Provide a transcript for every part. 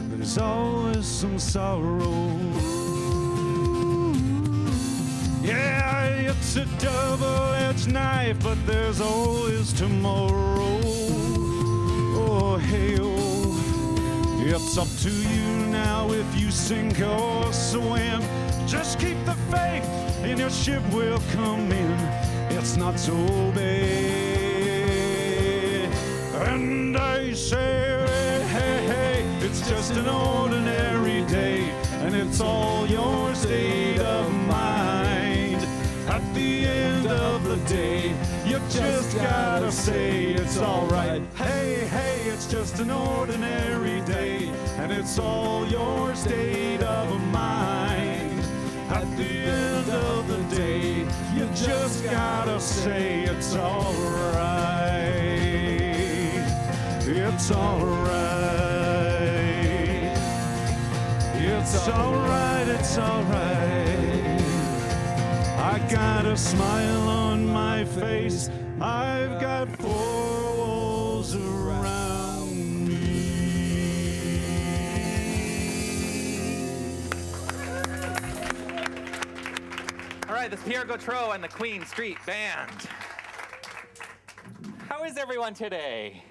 There's always some sorrow. Yeah, it's a double-edged knife, but there's always tomorrow. Oh, hey, oh, it's up to you now if you sink or swim. Just keep the faith and your ship will come in. It's not so bad. And I say, hey, hey, it's just an ordinary day, and it's all your state of mind. At the end of the day, you just gotta say it's alright. Hey, hey, it's just an ordinary day, and it's all your state of mind. At the end of the day, you just gotta say it's alright. It's alright. It's alright, it's alright. I got a smile on my face. I've got four walls around me. All right, this is Pierre Gautreau and the Queen Street Band. How is everyone today?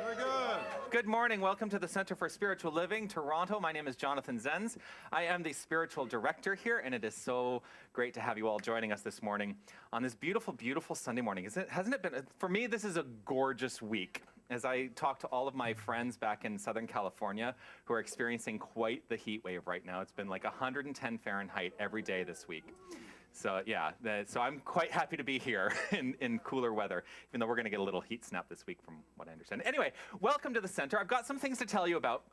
Very good. Good morning. Welcome to the Center for Spiritual Living, Toronto. My name is Jonathan Zenz. I am the spiritual director here, and it is so great to have you all joining us this morning on this beautiful, beautiful Sunday morning. Hasn't it been? For me, this is a gorgeous week. As I talk to all of my friends back in Southern California who are experiencing quite the heat wave right now. It's been like 110 Fahrenheit every day this week. So yeah, so I'm quite happy to be here in cooler weather, even though we're going to get a little heat snap this week from what I understand. Anyway, welcome to the center. I've got some things to tell you about.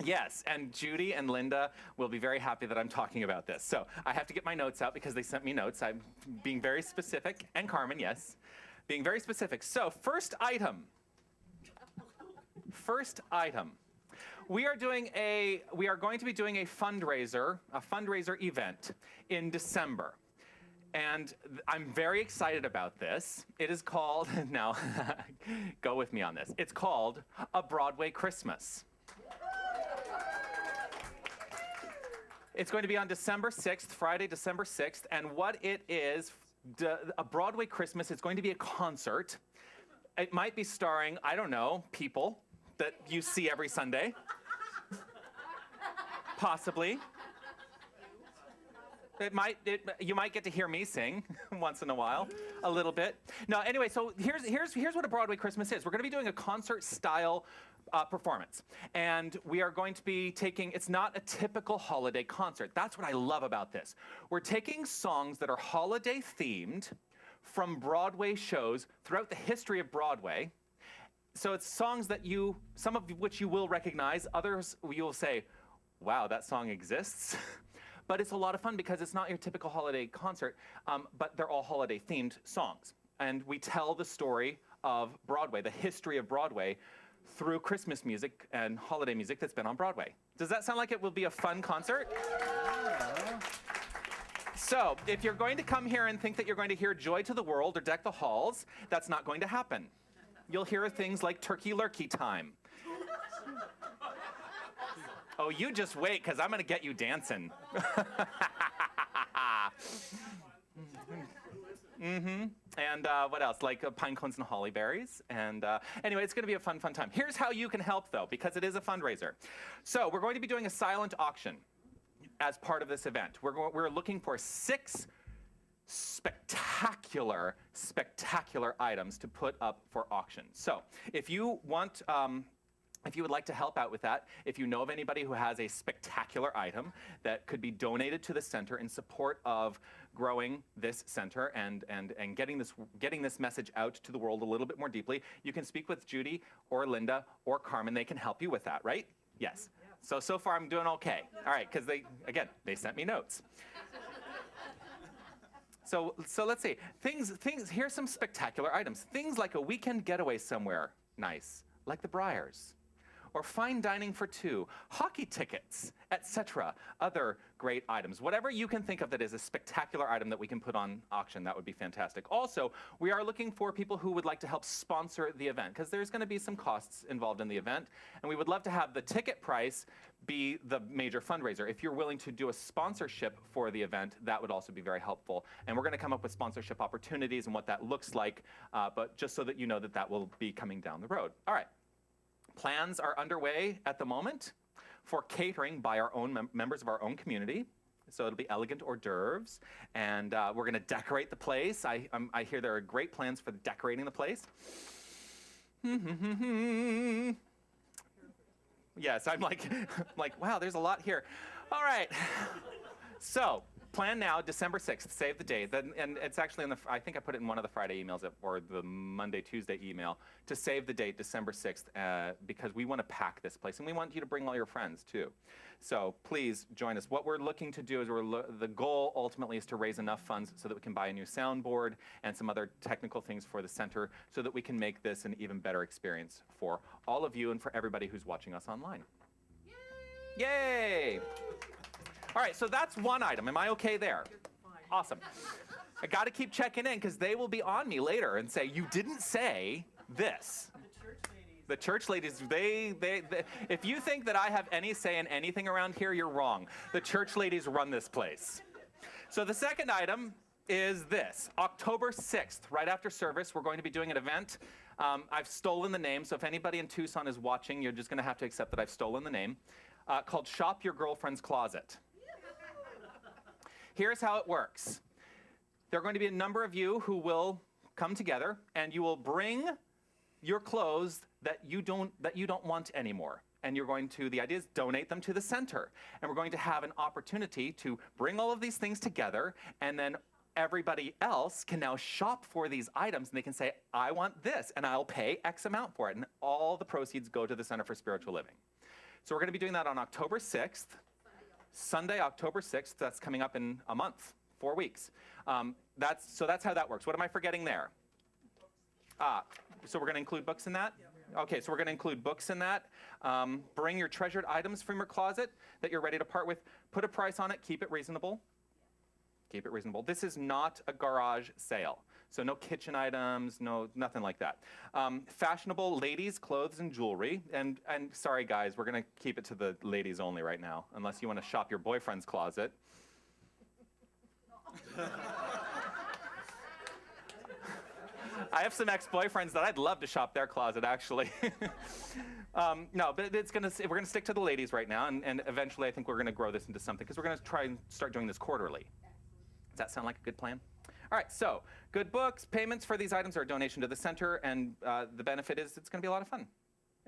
Yes, and Judy and Linda will be very happy that I'm talking about this. So I have to get my notes out because they sent me notes. I'm being very specific, and Carmen, yes, being very specific. So first item. We are going to be doing a fundraiser event in December. And I'm very excited about this. It is called, now, go with me on this. It's called A Broadway Christmas. It's going to be on December 6th, Friday, December 6th. And what it is, A Broadway Christmas, it's going to be a concert. It might be starring, I don't know, people that you see every Sunday. Possibly. You might get to hear me sing once in a while, a little bit. No, anyway, so here's what a Broadway Christmas is. We're going to be doing a concert-style performance, and we are going to be taking. It's not a typical holiday concert. That's what I love about this. We're taking songs that are holiday-themed from Broadway shows throughout the history of Broadway. So it's songs that some of which you will recognize, others you will say, wow, that song exists. But it's a lot of fun because it's not your typical holiday concert, but they're all holiday-themed songs. And we tell the story of Broadway, the history of Broadway, through Christmas music and holiday music that's been on Broadway. Does that sound like it will be a fun concert? Yeah. So, if you're going to come here and think that you're going to hear Joy to the World or Deck the Halls, that's not going to happen. You'll hear things like Turkey Lurkey Time. Oh, you just wait, because I'm going to get you dancing. And what else? Like pine cones and holly berries. And anyway, it's going to be a fun time. Here's how you can help, though, because it is a fundraiser. So we're going to be doing a silent auction as part of this event. We're looking for 6 spectacular items to put up for auction. So if you want... if you would like to help out with that, if you know of anybody who has a spectacular item that could be donated to the center in support of growing this center and getting this message out to the world a little bit more deeply, you can speak with Judy or Linda or Carmen. They can help you with that, right? Yes. So far I'm doing okay. All right, because they sent me notes. So let's see. Here's some spectacular items. Things like a weekend getaway somewhere nice, like the Briars. or fine dining for two, hockey tickets, etc. Other great items. Whatever you can think of that is a spectacular item that we can put on auction, that would be fantastic. Also, we are looking for people who would like to help sponsor the event, because there's going to be some costs involved in the event, and we would love to have the ticket price be the major fundraiser. If you're willing to do a sponsorship for the event, that would also be very helpful. And we're going to come up with sponsorship opportunities and what that looks like, but just so that you know that that will be coming down the road. All right. Plans are underway at the moment for catering by our own members of our own community. So it'll be elegant hors d'oeuvres, and we're going to decorate the place. I hear there are great plans for decorating the place. Yes, I'm like, wow, there's a lot here. All right. So, plan now, December 6th, save the date. And it's actually I think I put it in one of the Friday emails or the Monday, Tuesday email to save the date, December 6th, because we want to pack this place. And we want you to bring all your friends, too. So please join us. What we're looking to do is the goal ultimately is to raise enough funds so that we can buy a new soundboard and some other technical things for the center so that we can make this an even better experience for all of you and for everybody who's watching us online. Yay! Yay! All right, so that's one item. Am I okay there? Awesome. I got to keep checking in because they will be on me later and say, you didn't say this. The church ladies, they, if you think that I have any say in anything around here, you're wrong. The church ladies run this place. So the second item is this. October 6th, right after service, we're going to be doing an event. I've stolen the name, so if anybody in Tucson is watching, you're just going to have to accept that I've stolen the name, called Shop Your Girlfriend's Closet. Here's how it works. There are going to be a number of you who will come together, and you will bring your clothes that you don't want anymore. And you're going to, the idea is donate them to the center. And we're going to have an opportunity to bring all of these things together, and then everybody else can now shop for these items, and they can say, I want this, and I'll pay X amount for it. And all the proceeds go to the Center for Spiritual Living. So we're going to be doing that on October 6th. Sunday, October 6th, that's coming up in a month, 4 weeks. So that's how that works. What am I forgetting there? So we're going to include books in that? Okay, so we're going to include books in that. Bring your treasured items from your closet that you're ready to part with. Put a price on it. Keep it reasonable. Keep it reasonable. This is not a garage sale. So no kitchen items, nothing like that. Fashionable ladies' clothes and jewelry. And sorry, guys, we're going to keep it to the ladies only right now, unless you want to shop your boyfriend's closet. I have some ex-boyfriends that I'd love to shop their closet, actually. No, but we're going to stick to the ladies right now, and eventually I think we're going to grow this into something, because we're going to try and start doing this quarterly. Does that sound like a good plan? All right, so good books, payments for these items are a donation to the center, and the benefit is it's going to be a lot of fun.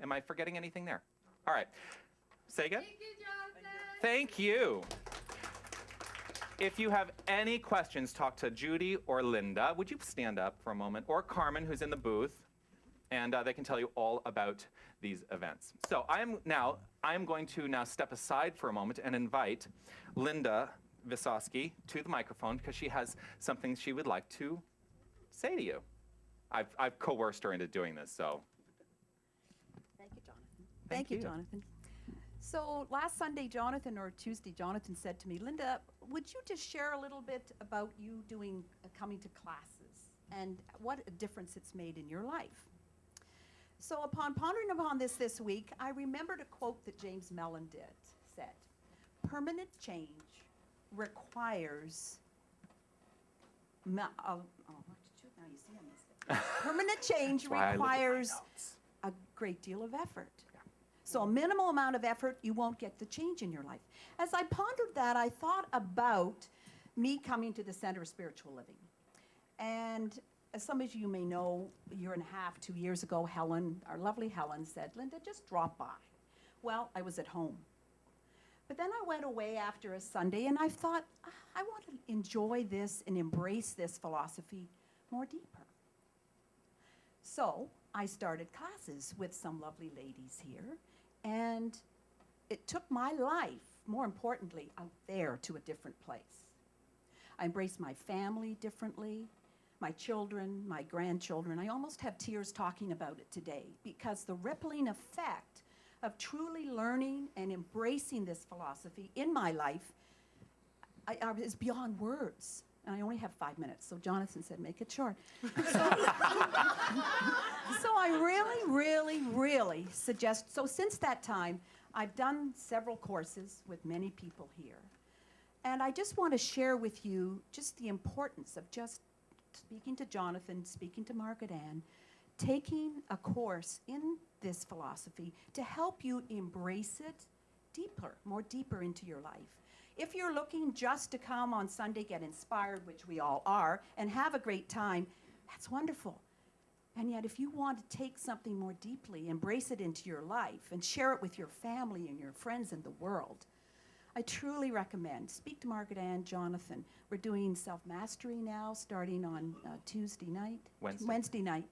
Am I forgetting anything there? All right. Say again? Thank you, Jonathan. Thank you. If you have any questions, talk to Judy or Linda. Would you stand up for a moment? Or Carmen, who's in the booth, and they can tell you all about these events. So I'm going to now step aside for a moment and invite Linda Visosky to the microphone because she has something she would like to say to you. I've coerced her into doing this, so. Thank you, Jonathan. Thank you, Jonathan. So last Sunday, or Tuesday, Jonathan said to me, Linda, would you just share a little bit about you coming to classes and what a difference it's made in your life? So upon pondering upon this week, I remembered a quote that James Mellon said, permanent change requires, permanent change requires a great deal of effort. So a minimal amount of effort, you won't get the change in your life. As I pondered that, I thought about me coming to the Center of Spiritual Living. And as some of you may know, a year and a half, 2 years ago, Helen, our lovely Helen, said, Linda, just drop by. Well, I was at home. But then I went away after a Sunday, and I thought, I want to enjoy this and embrace this philosophy more deeper. So I started classes with some lovely ladies here, and it took my life, more importantly, out there to a different place. I embraced my family differently, my children, my grandchildren. I almost have tears talking about it today because the rippling effect of truly learning and embracing this philosophy in my life is beyond words. And I only have 5 minutes, so Jonathan said, make it short. So I really suggest, so since that time, I've done several courses with many people here. And I just want to share with you just the importance of just speaking to Jonathan, speaking to Margaret Ann, taking a course in this philosophy to help you embrace it more deeper into your life. If you're looking just to come on Sunday, get inspired, which we all are, and have a great time, that's wonderful. And yet if you want to take something more deeply, embrace it into your life, and share it with your family and your friends and the world, I truly recommend. Speak to Margaret Ann, Jonathan. We're doing self-mastery now, starting on Wednesday night.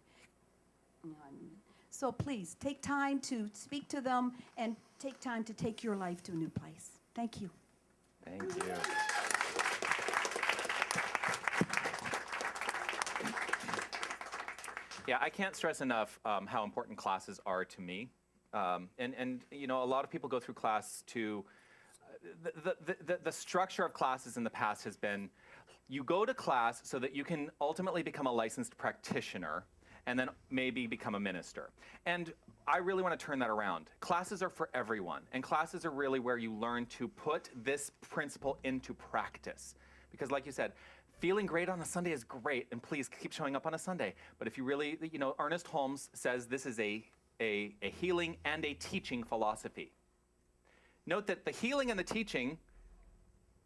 So please, take time to speak to them and take time to take your life to a new place. Thank you. Thank you. Yeah, I can't stress enough how important classes are to me. And you know, a lot of people go through class to, the structure of classes in the past has been, you go to class so that you can ultimately become a licensed practitioner and then maybe become a minister. And I really want to turn that around. Classes are for everyone, and classes are really where you learn to put this principle into practice. Because like you said, feeling great on a Sunday is great, and please keep showing up on a Sunday. But if you really, you know, Ernest Holmes says this is a healing and a teaching philosophy. Note that the healing and the teaching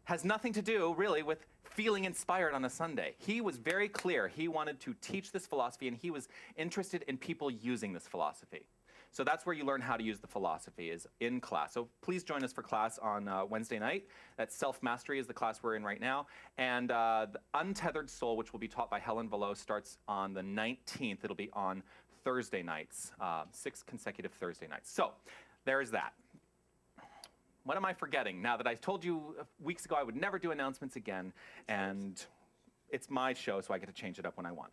has nothing to do, really, with feeling inspired on a Sunday. He was very clear. He wanted to teach this philosophy, and he was interested in people using this philosophy. So that's where you learn how to use the philosophy, is in class. So please join us for class on Wednesday night. That's Self-Mastery is the class we're in right now. And the Untethered Soul, which will be taught by Helen Velo, starts on the 19th. It'll be on Thursday nights, 6 consecutive Thursday nights. So there's that. What am I forgetting now that I told you weeks ago I would never do announcements again, and it's my show, so I get to change it up when I want.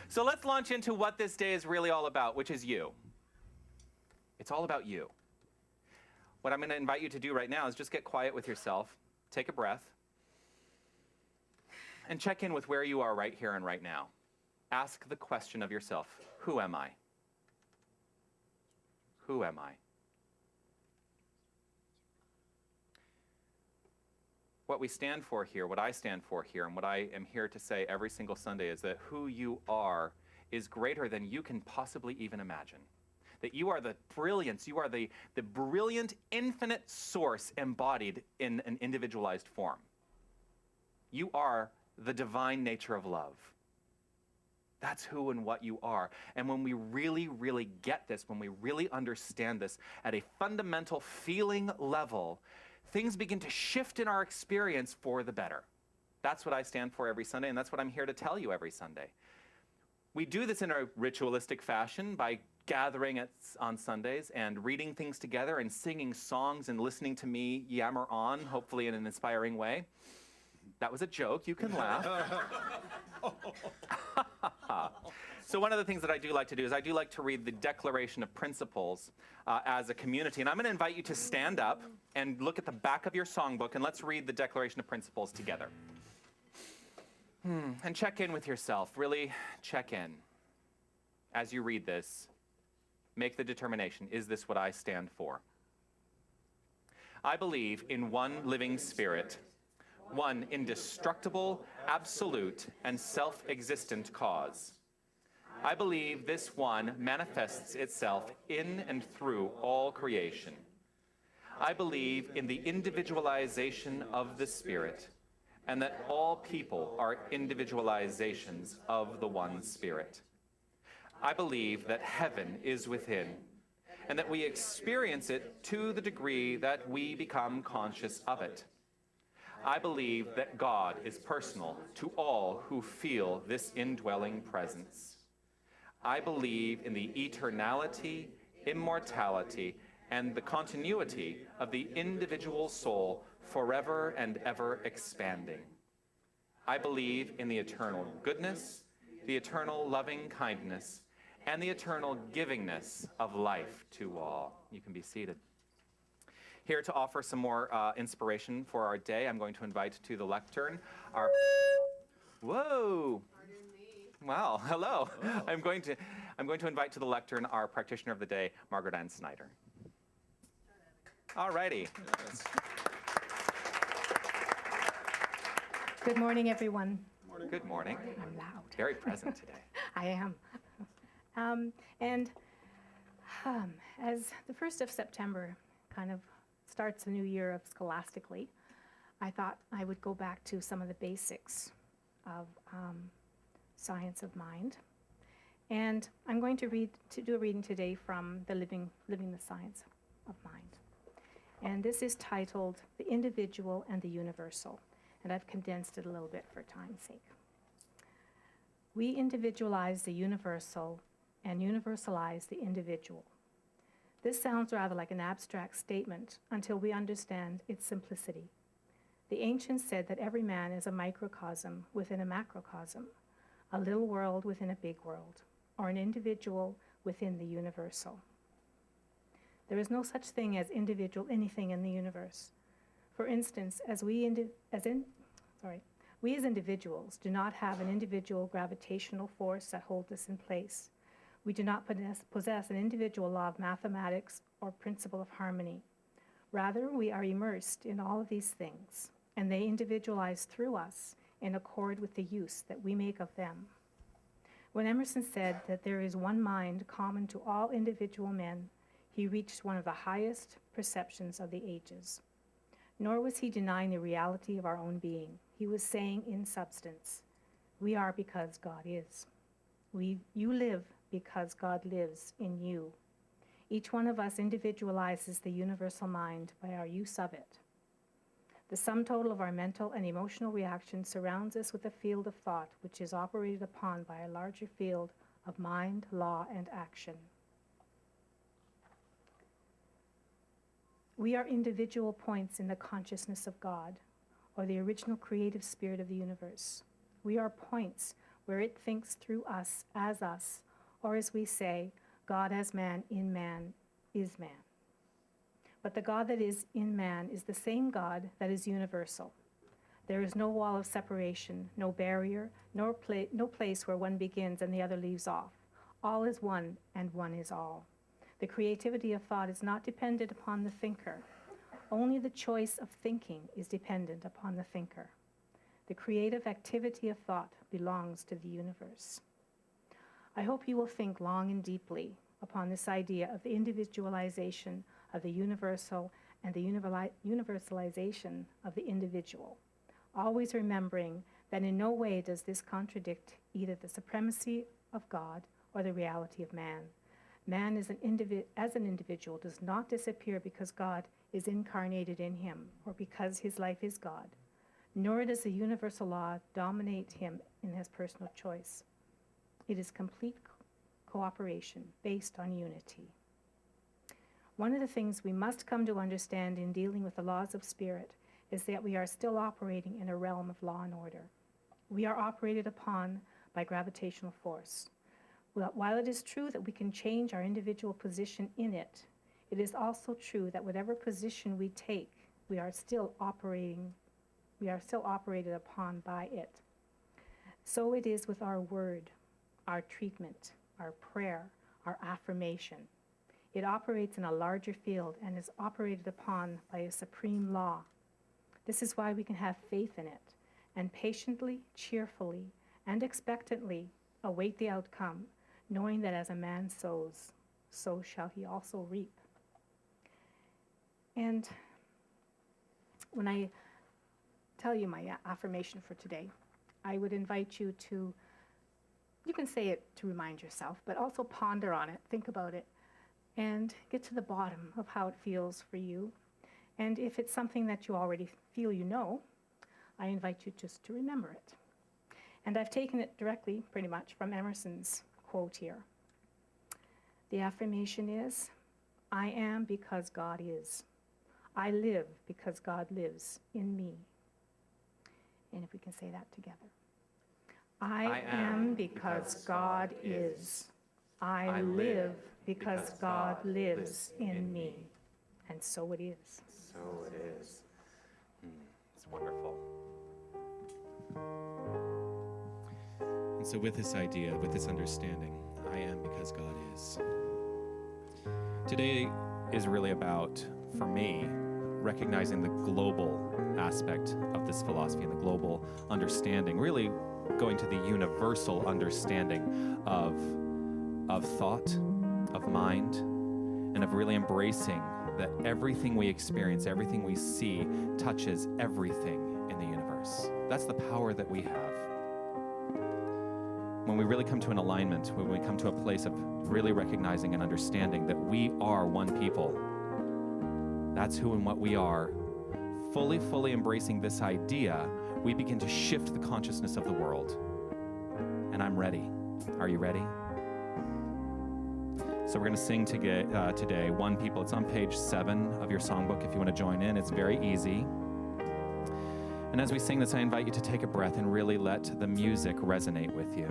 So let's launch into what this day is really all about, which is you. It's all about you. What I'm going to invite you to do right now is just get quiet with yourself, take a breath, and check in with where you are right here and right now. Ask the question of yourself, who am I? Who am I? What we stand for here, what I stand for here, and what I am here to say every single Sunday is that who you are is greater than you can possibly even imagine. That you are the brilliance, you are the brilliant, infinite source embodied in an individualized form. You are the divine nature of love. That's who and what you are. And when we really get this, when we really understand this at a fundamental feeling level, things begin to shift in our experience for the better. That's what I stand for every Sunday, and that's what I'm here to tell you every Sunday. We do this in a ritualistic fashion by gathering on Sundays and reading things together and singing songs and listening to me yammer on, hopefully in an inspiring way. That was a joke. You can laugh. So one of the things that I do like to do is I do like to read the Declaration of Principles as a community. And I'm going to invite you to stand up and look at the back of your songbook, and let's read the Declaration of Principles together. And check in with yourself. Really check in. As you read this, make the determination, is this what I stand for? I believe in one living spirit, one indestructible, absolute, and self-existent cause. I believe this one manifests itself in and through all creation. I believe in the individualization of the Spirit, and that all people are individualizations of the one Spirit. I believe that heaven is within, and that we experience it to the degree that we become conscious of it. I believe that God is personal to all who feel this indwelling presence. I believe in the eternality, immortality, and the continuity of the individual soul forever and ever expanding. I believe in the eternal goodness, the eternal loving kindness, and the eternal givingness of life to all. You can be seated. Here to offer some more inspiration for our day, I'm going to invite to the lectern our... Whoa! Wow, hello. Oh. I'm going to invite to the lectern our practitioner of the day, Margaret Ann Snyder. All righty. Yes. Good morning, everyone. Good morning. I'm loud. Very present today. I am. As the 1st of September kind of starts a new year of scholastically, I thought I would go back to some of the basics of science of mind. And I'm going to do a reading today from the Living the Science of Mind. And this is titled The Individual and the Universal. And I've condensed it a little bit for time's sake. We individualize the universal and universalize the individual. This sounds rather like an abstract statement until we understand its simplicity. The ancients said that every man is a microcosm within a macrocosm, a little world within a big world, or an individual within the universal. There is no such thing as individual anything in the universe. For instance, we as individuals do not have an individual gravitational force that holds us in place. We do not possess an individual law of mathematics or principle of harmony. Rather, we are immersed in all of these things, and they individualize through us in accord with the use that we make of them. When Emerson said that there is one mind common to all individual men, he reached one of the highest perceptions of the ages. Nor was he denying the reality of our own being. He was saying in substance, we are because God is. You live because God lives in you. Each one of us individualizes the universal mind by our use of it. The sum total of our mental and emotional reactions surrounds us with a field of thought which is operated upon by a larger field of mind, law, and action. We are individual points in the consciousness of God, or the original creative spirit of the universe. We are points where it thinks through us, or as we say, God as man, in man, is man. But the God that is in man is the same God that is universal. There is no wall of separation, no barrier, no place where one begins and the other leaves off. All is one, and one is all. The creativity of thought is not dependent upon the thinker. Only the choice of thinking is dependent upon the thinker. The creative activity of thought belongs to the universe. I hope you will think long and deeply upon this idea of the individualization of the universal and the universalization of the individual, always remembering that in no way does this contradict either the supremacy of God or the reality of man. Man as an individual does not disappear because God is incarnated in him or because his life is God, nor does the universal law dominate him in his personal choice. It is complete cooperation based on unity. One of the things we must come to understand in dealing with the laws of spirit is that we are still operating in a realm of law and order. We are operated upon by gravitational force. While it is true that we can change our individual position in it, it is also true that whatever position we take, we are still operated upon by it. So it is with our word, our treatment, our prayer, our affirmation. It operates in a larger field and is operated upon by a supreme law. This is why we can have faith in it and patiently, cheerfully, and expectantly await the outcome, knowing that as a man sows, so shall he also reap. And when I tell you my affirmation for today, I would invite you to, you can say it to remind yourself, but also ponder on it, think about it, and get to the bottom of how it feels for you. And if it's something that you already feel you know, I invite you just to remember it. And I've taken it directly, pretty much, from Emerson's quote here. The affirmation is, I am because God is. I live because God lives in me. And if we can say that together. I am because God is. I live because God lives in me. And so it is. So it is. It's wonderful. And so with this idea, with this understanding, I am because God is. Today is really about, for me, recognizing the global aspect of this philosophy and the global understanding, really going to the universal understanding of thought, of mind, and of really embracing that everything we experience, everything we see, touches everything in the universe. That's the power that we have. When we really come to an alignment, when we come to a place of really recognizing and understanding that we are one people, that's who and what we are, fully embracing this idea, we begin to shift the consciousness of the world. And I'm ready. Are you ready? So we're going to sing today, One People. It's on page 7 of your songbook if you want to join in. It's very easy. And as we sing this, I invite you to take a breath and really let the music resonate with you.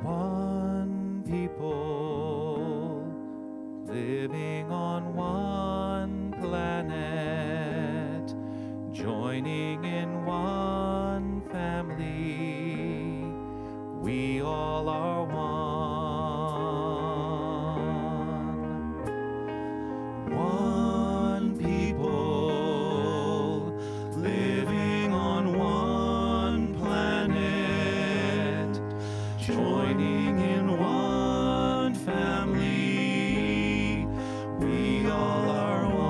One people living on one planet, joining in one family. We all are one. One people living on one planet, joining in one family. We all are one.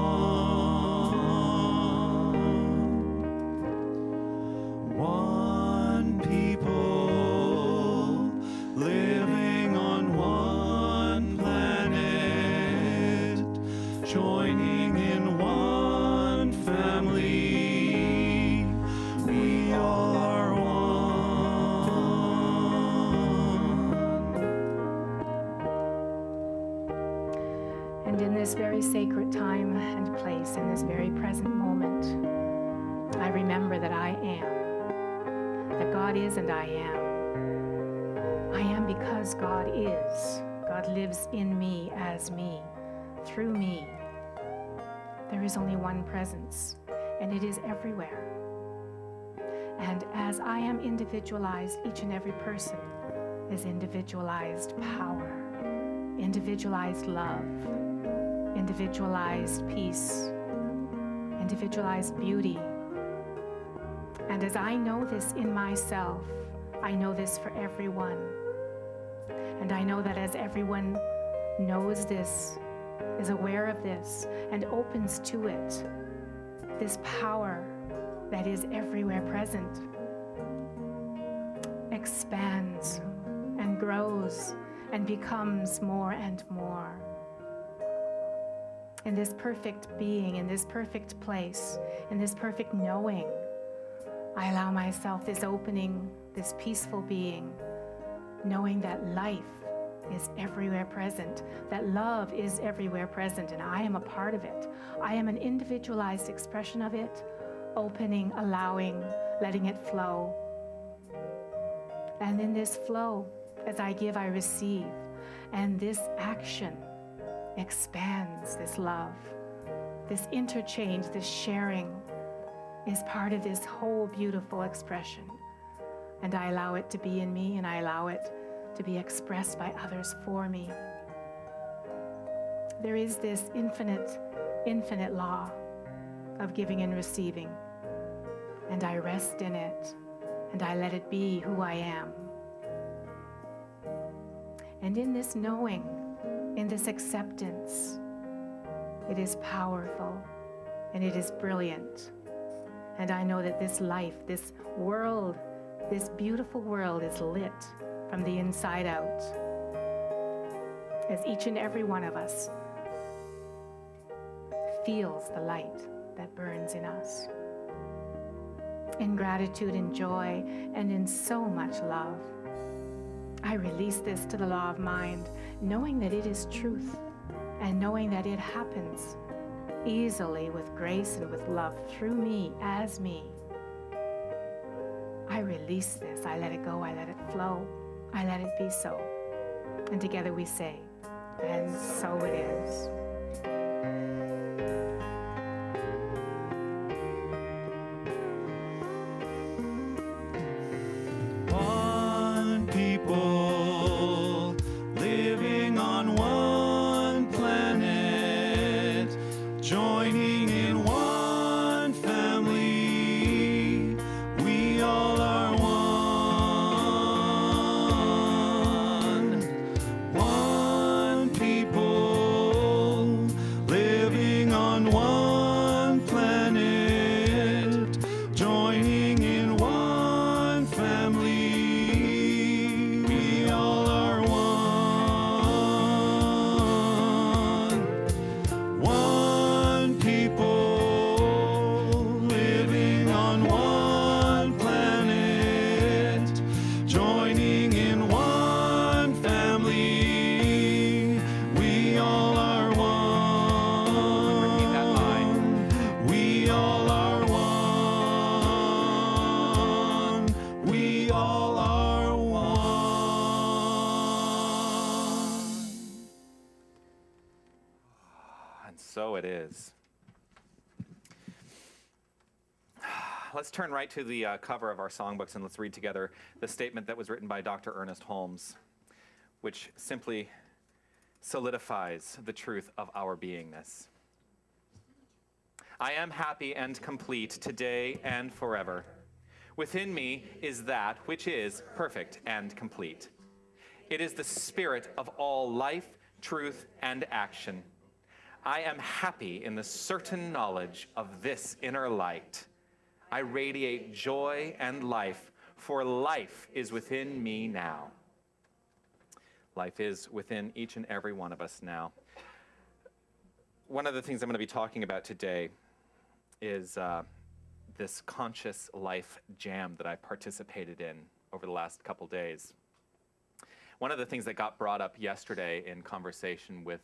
One people living on one planet, joining in one family. We all are one. And in this very sacred time and place, in this very present moment, I remember that I am, that God is and I am. I am because God is. God lives in me, as me, through me. There is only one presence, and it is everywhere. And as I am individualized, each and every person is individualized power, individualized love, individualized peace, individualized beauty. And as I know this in myself, I know this for everyone. And I know that as everyone knows this, is aware of this, and opens to it, this power that is everywhere present expands and grows and becomes more and more. In this perfect being, in this perfect place, in this perfect knowing, I allow myself this opening, this peaceful being, knowing that life is everywhere present, that love is everywhere present, and I am a part of it. I am an individualized expression of it, opening, allowing, letting it flow. And in this flow, as I give, I receive. And this action expands this love. This interchange, this sharing is part of this whole beautiful expression. And I allow it to be in me, and I allow it to be expressed by others for me. There is this infinite law of giving and receiving. And I rest in it, and I let it be who I am. And in this knowing, in this acceptance, it is powerful, and it is brilliant. And I know that this life, this world, this beautiful world is lit from the inside out, as each and every one of us feels the light that burns in us. in gratitude and joy, and in so much love. I release this to the law of mind, knowing that it is truth, and knowing that it happens easily with grace and with love through me as me. I release this. I let it go. I let it flow. I let it be so. And together we say, and so it is. One people living on one planet, joining in one family. We all are one. One people living on one planet, joining in one family. We all are one. One people living on one planet, joining in one family. We all are one. Repeat that line. We all are one. We all are one. And so it is. Let's turn right to the cover of our songbooks and let's read together the statement that was written by Dr. Ernest Holmes, which simply solidifies the truth of our beingness. I am happy and complete today and forever. Within me is that which is perfect and complete. It is the spirit of all life, truth, and action. I am happy in the certain knowledge of this inner light. I radiate joy and life, for life is within me now. Life is within each and every one of us now. One of the things I'm going to be talking about today is this conscious life jam that I participated in over the last couple days. One of the things that got brought up yesterday in conversation with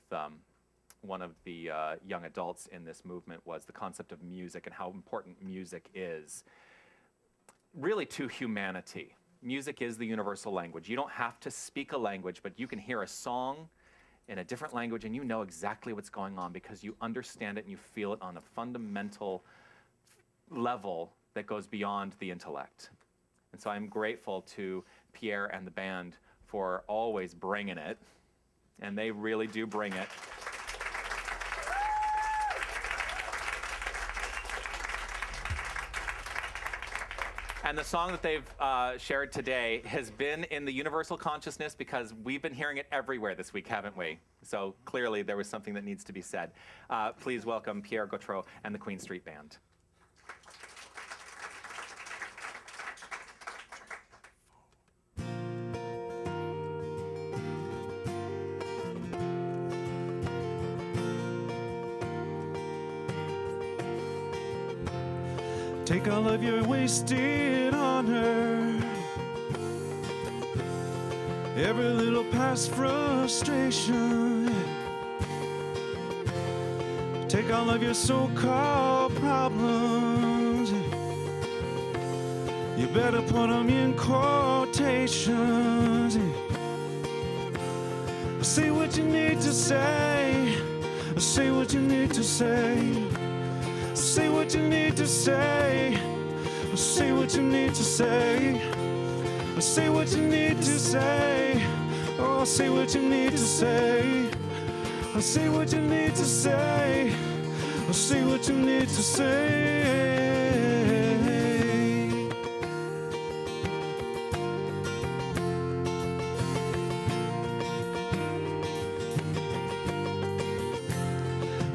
one of the young adults in this movement was the concept of music and how important music is really to humanity. Music is the universal language. You don't have to speak a language, but you can hear a song in a different language and you know exactly what's going on because you understand it and you feel it on a fundamental level that goes beyond the intellect. And so I'm grateful to Pierre and the band for always bringing it, and they really do bring it. And the song that they've shared today has been in the universal consciousness because we've been hearing it everywhere this week, haven't we? So clearly there was something that needs to be said. Please welcome Pierre Gautreau and the Queen Street Band. Take all of your wasted honor, every little past frustration. Take all of your so-called problems, you better put them in quotations. Say what you need to say, say what you need to say. Say what you need to say. Say what you need to say. Say what you need to say. Oh, say what you need to say. Say what you need to say. Say what you need to say.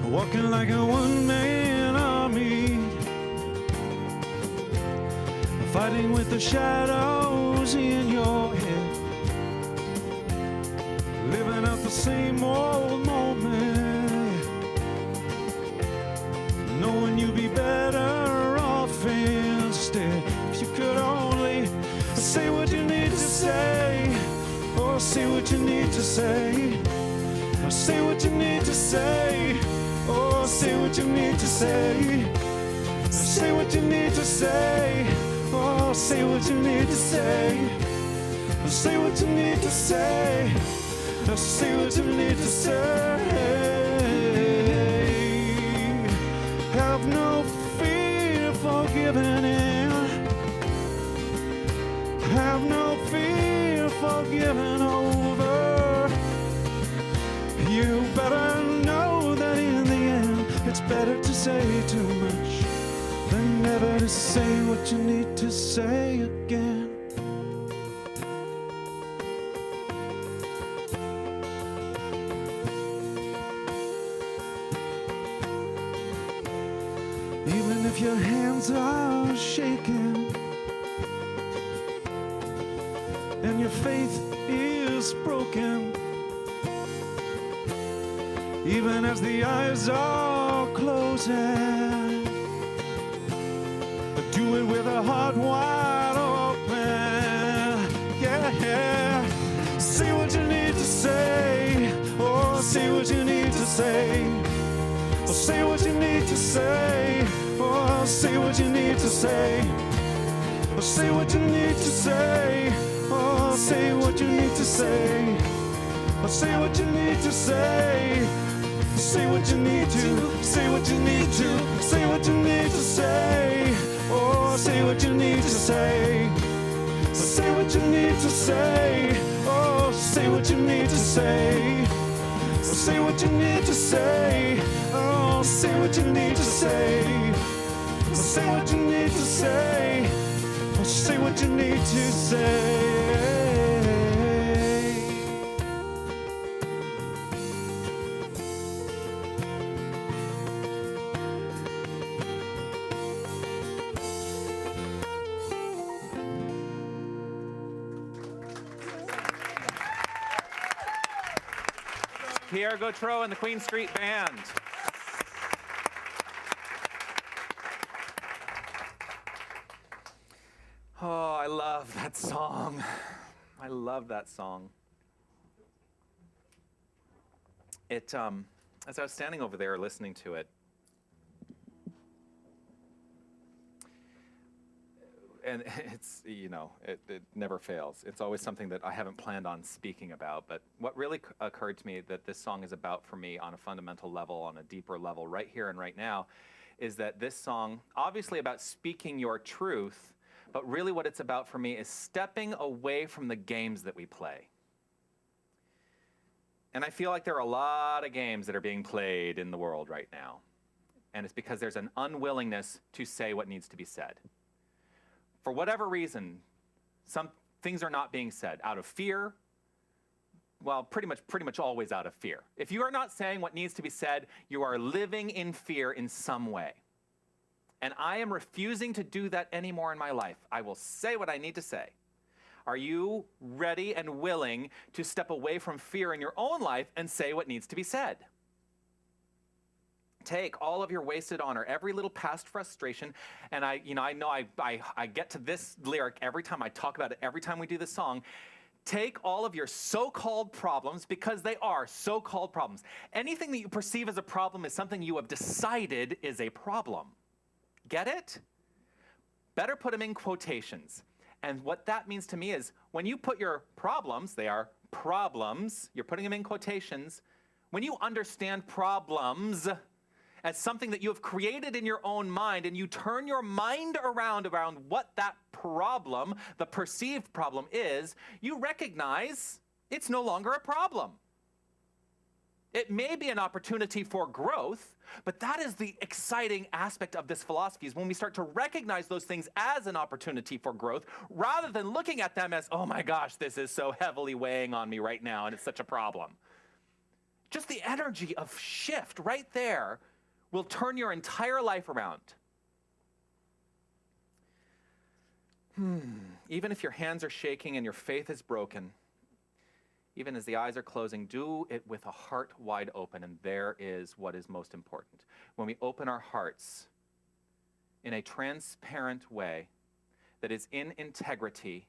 Walking like a one-man army, fighting with the shadows in your head, living out the same old moment, knowing you'd be better off instead. Oh, say what you need to say. Oh, say what you need to say. Oh, say what you need to say. Say what you need to say. Oh, say what you need to say. Say what you need to say. Say what you need to say. Have no fear for giving in. Have no fear for giving over. You better know that in the end it's better to say too much than never to say what you need to say again. Even if your hands are shaking and your faith is broken, even as the eyes are closing, do it with a heart wide open. Yeah. Say what you need to say. Oh, say what you need to say. Oh, say what you need to say. Oh, say what you need to say. Oh, say what you need to say. Oh, say what you need to say. Oh, say what you need to say. Say what you need to. Say what you need to. Say what you need to say. Oh, say what you need to say. Say what you need to say. Oh, say what you need to say. Say what you need to say. Oh, say what you need to say. Say what you need to say. Say what you need to say. Pierre Gautreau and the Queen Street Band. Oh, I love that song. I love that song. As I was standing over there listening to it, and it's, it never fails. It's always something that I haven't planned on speaking about, but what really occurred to me that this song is about for me on a fundamental level, on a deeper level, right here and right now, is that this song, obviously about speaking your truth, but really what it's about for me is stepping away from the games that we play. And I feel like there are a lot of games that are being played in the world right now. And it's because there's an unwillingness to say what needs to be said. For whatever reason, some things are not being said out of fear. Well, pretty much always out of fear. If you are not saying what needs to be said, you are living in fear in some way. And I am refusing to do that anymore in my life. I will say what I need to say. Are you ready and willing to step away from fear in your own life and say what needs to be said? Take all of your wasted honor, every little past frustration, and I get to this lyric every time I talk about it, every time we do this song. Take all of your so-called problems, because they are so-called problems. Anything that you perceive as a problem is something you have decided is a problem. Get it? Better put them in quotations. And what that means to me is when you put your problems, they are problems, you're putting them in quotations. When you understand problems as something that you have created in your own mind, and you turn your mind around what that problem, the perceived problem is, you recognize it's no longer a problem. It may be an opportunity for growth, but that is the exciting aspect of this philosophy, is when we start to recognize those things as an opportunity for growth, rather than looking at them as, oh my gosh, this is so heavily weighing on me right now, and it's such a problem. Just the energy of shift right there will turn your entire life around. Even if your hands are shaking and your faith is broken, even as the eyes are closing, do it with a heart wide open, and there is what is most important. When we open our hearts in a transparent way that is in integrity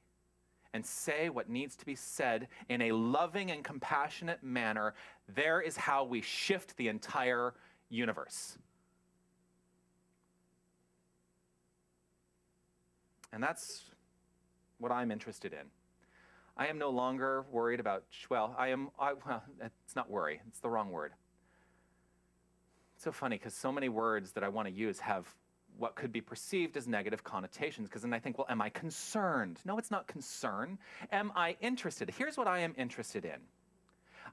and say what needs to be said in a loving and compassionate manner, there is how we shift the entire universe. And that's what I'm interested in. I am no longer worried about, well, it's not worry, it's the wrong word. It's so funny because so many words that I want to use have what could be perceived as negative connotations, because then I think, well, am I concerned? No, it's not concern. Am I interested? Here's what I am interested in.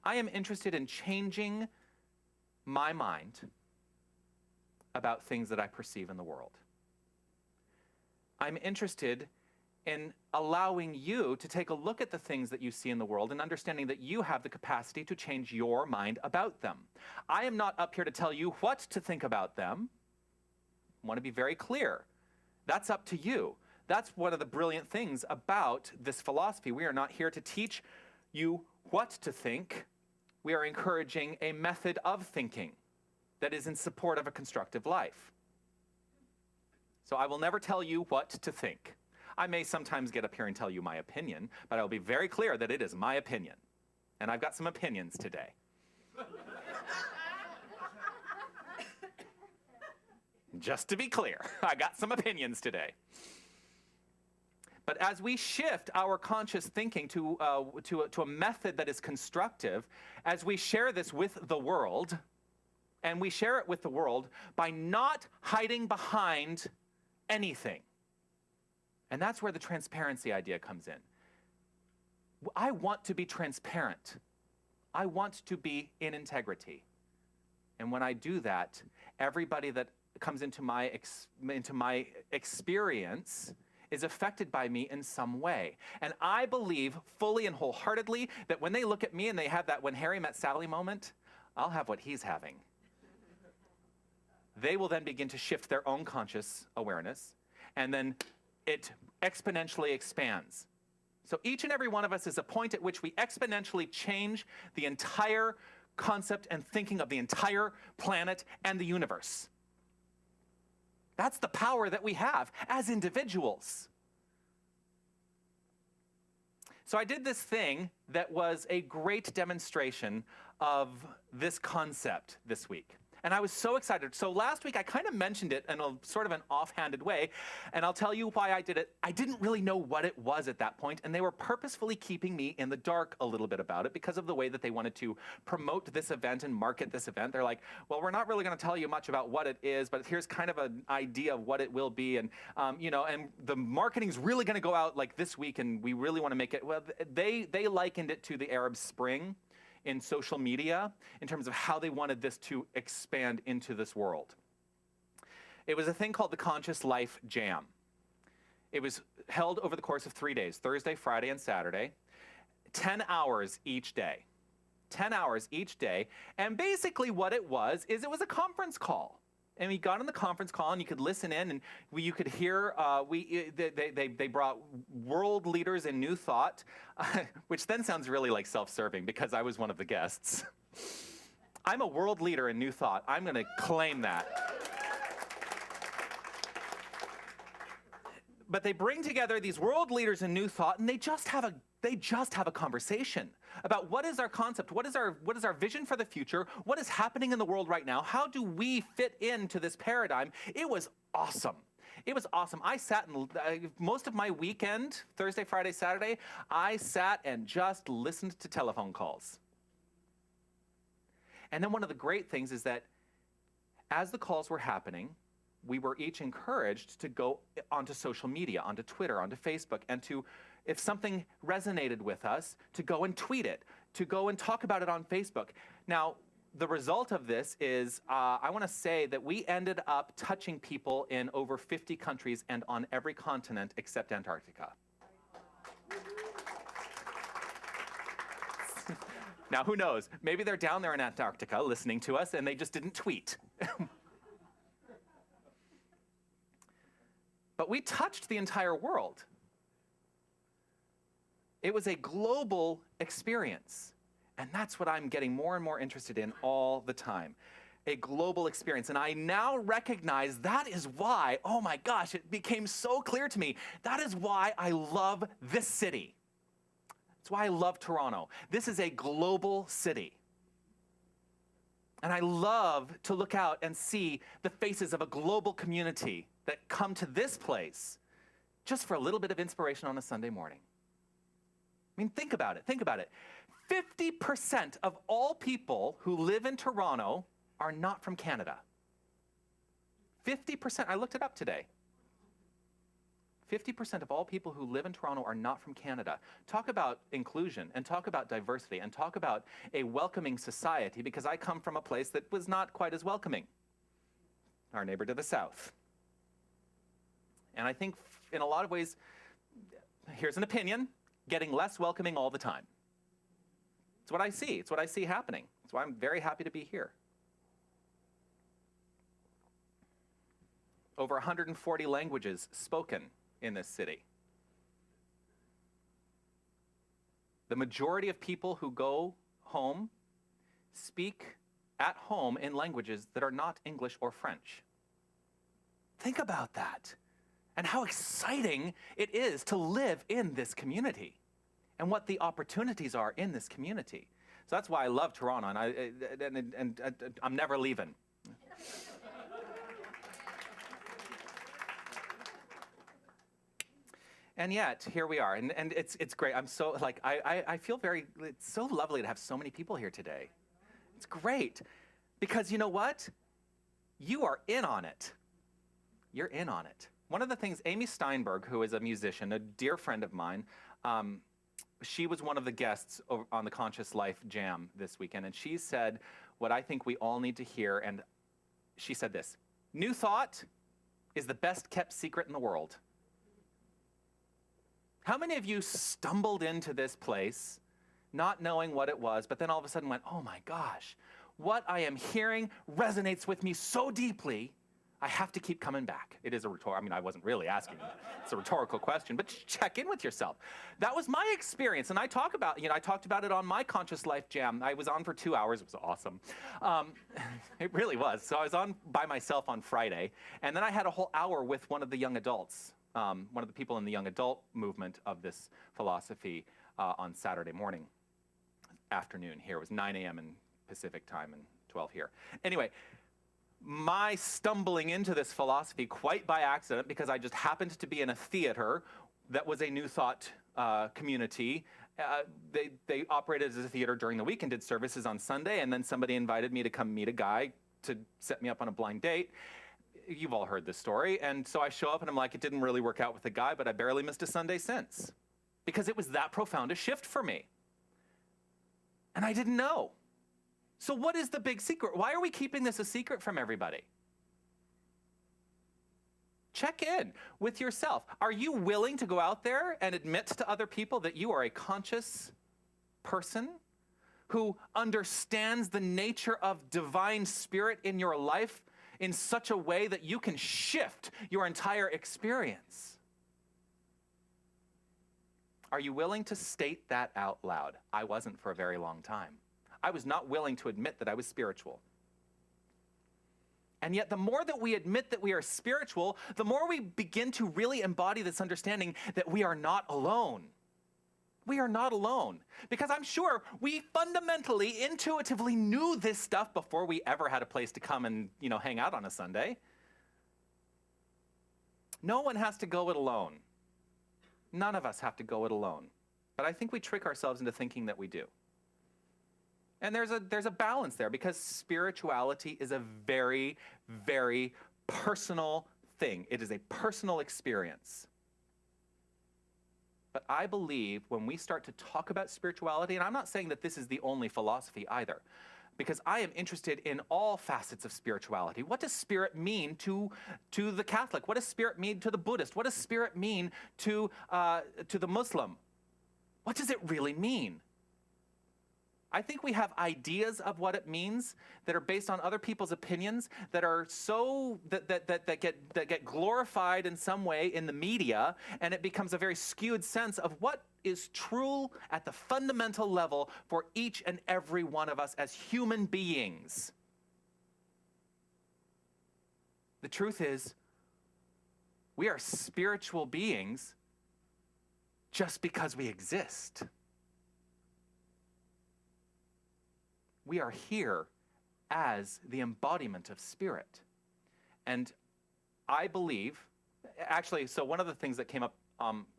I am interested in changing my mind about things that I perceive in the world. I'm interested in allowing you to take a look at the things that you see in the world and understanding that you have the capacity to change your mind about them. I am not up here to tell you what to think about them. I want to be very clear. That's up to you. That's one of the brilliant things about this philosophy. We are not here to teach you what to think. We are encouraging a method of thinking that is in support of a constructive life. So I will never tell you what to think. I may sometimes get up here and tell you my opinion, but I'll be very clear that it is my opinion. And I've got some opinions today. Just to be clear, I got some opinions today. But as we shift our conscious thinking to a method that is constructive, as we share this with the world, and we share it with the world by not hiding behind anything. And that's where the transparency idea comes in. I want to be transparent. I want to be in integrity. And when I do that, everybody that comes into my experience is affected by me in some way. And I believe fully and wholeheartedly that when they look at me and they have that when Harry met Sally moment, I'll have what he's having. They will then begin to shift their own conscious awareness, and then it exponentially expands. So each and every one of us is a point at which we exponentially change the entire concept and thinking of the entire planet and the universe. That's the power that we have as individuals. So I did this thing that was a great demonstration of this concept this week. And I was so excited. So last week I kind of mentioned it in a sort of an offhanded way, and I'll tell you why I did it. I didn't really know what it was at that point, and they were purposefully keeping me in the dark a little bit about it because of the way that they wanted to promote this event and market this event. They're like, well, we're not really going to tell you much about what it is, but here's kind of an idea of what it will be, and and the marketing's really going to go out like this week, and we really want to make it. Well, they likened it to the Arab Spring in social media in terms of how they wanted this to expand into this world. It was a thing called the Conscious Life Jam. It was held over the course of 3 days, Thursday, Friday, and Saturday, 10 hours each day. 10 hours each day, and basically what it was is it was a conference call. And we got on the conference call, and you could listen in, and you could hear. They brought world leaders in New Thought, which then sounds really like self-serving because I was one of the guests. I'm a world leader in New Thought. I'm going to claim that. But they bring together these world leaders in New Thought, and they just have a conversation about what is our concept, what is our vision for the future, what is happening in the world right now, how do we fit into this paradigm. It was awesome. It was awesome. I sat and most of my weekend, Thursday, Friday, Saturday, I sat and just listened to telephone calls. And then one of the great things is that as the calls were happening, we were each encouraged to go onto social media, onto Twitter, onto Facebook, and to, if something resonated with us, to go and tweet it, to go and talk about it on Facebook. Now, the result of this is, I want to say that we ended up touching people in over 50 countries and on every continent except Antarctica. Now, who knows? Maybe they're down there in Antarctica listening to us and they just didn't tweet. But we touched the entire world. It was a global experience. And that's what I'm getting more and more interested in all the time. A global experience. And I now recognize that is why, oh my gosh, it became so clear to me. That is why I love this city. That's why I love Toronto. This is a global city. And I love to look out and see the faces of a global community that come to this place just for a little bit of inspiration on a Sunday morning. I mean, think about it. 50% of all people who live in Toronto are not from Canada. 50%. I looked it up today. 50% of all people who live in Toronto are not from Canada. Talk about inclusion and talk about diversity and talk about a welcoming society, because I come from a place that was not quite as welcoming. Our neighbor to the south. And I think in a lot of ways, here's an opinion, getting less welcoming all the time. It's what I see. It's what I see happening. That's why I'm very happy to be here. Over 140 languages spoken in this city. The majority of people who go home speak at home in languages that are not English or French. Think about that and how exciting it is to live in this community and what the opportunities are in this community. So that's why I love Toronto, and I'm never leaving. And yet, here we are, and it's great. I'm so, like, I feel it's so lovely to have so many people here today. It's great, because you know what? You are in on it. You're in on it. One of the things, Amy Steinberg, who is a musician, a dear friend of mine, she was one of the guests on the Conscious Life Jam this weekend, and she said what I think we all need to hear, and she said this: New Thought is the best kept secret in the world. How many of you stumbled into this place not knowing what it was, but then all of a sudden went, oh my gosh, what I am hearing resonates with me so deeply, I have to keep coming back. It is a rhetorical, I mean, I wasn't really asking you. It's a rhetorical question, but check in with yourself. That was my experience, and I talked about it on my Conscious Life Jam. I was on for 2 hours. It was awesome. It really was. So I was on by myself on Friday, and then I had a whole hour with one of the young adults, one of the people in the young adult movement of this philosophy on Saturday afternoon here. It was 9 a.m. in Pacific time and 12 here. Anyway, my stumbling into this philosophy quite by accident, because I just happened to be in a theater that was a New Thought community. They operated as a theater during the week and did services on Sunday, and then somebody invited me to come meet a guy to set me up on a blind date. You've all heard this story. And so I show up and I'm like, it didn't really work out with the guy, but I barely missed a Sunday since, because it was that profound a shift for me. And I didn't know. So what is the big secret? Why are we keeping this a secret from everybody? Check in with yourself. Are you willing to go out there and admit to other people that you are a conscious person who understands the nature of divine spirit in your life in such a way that you can shift your entire experience? Are you willing to state that out loud? I wasn't for a very long time. I was not willing to admit that I was spiritual. And yet, the more that we admit that we are spiritual, the more we begin to really embody this understanding that we are not alone. We are not alone. Because I'm sure we fundamentally, intuitively knew this stuff before we ever had a place to come and, hang out on a Sunday. No one has to go it alone. None of us have to go it alone. But I think we trick ourselves into thinking that we do. And there's a balance there, because spirituality is a very, very personal thing. It is a personal experience. But I believe when we start to talk about spirituality, and I'm not saying that this is the only philosophy either, because I am interested in all facets of spirituality. What does spirit mean to the Catholic? What does spirit mean to the Buddhist? What does spirit mean to the Muslim? What does it really mean? I think we have ideas of what it means that are based on other people's opinions, that are that get glorified in some way in the media, and it becomes a very skewed sense of what is true at the fundamental level for each and every one of us as human beings. The truth is, we are spiritual beings just because we exist. we are here as the embodiment of spirit. And I believe, actually, so one of the things that came up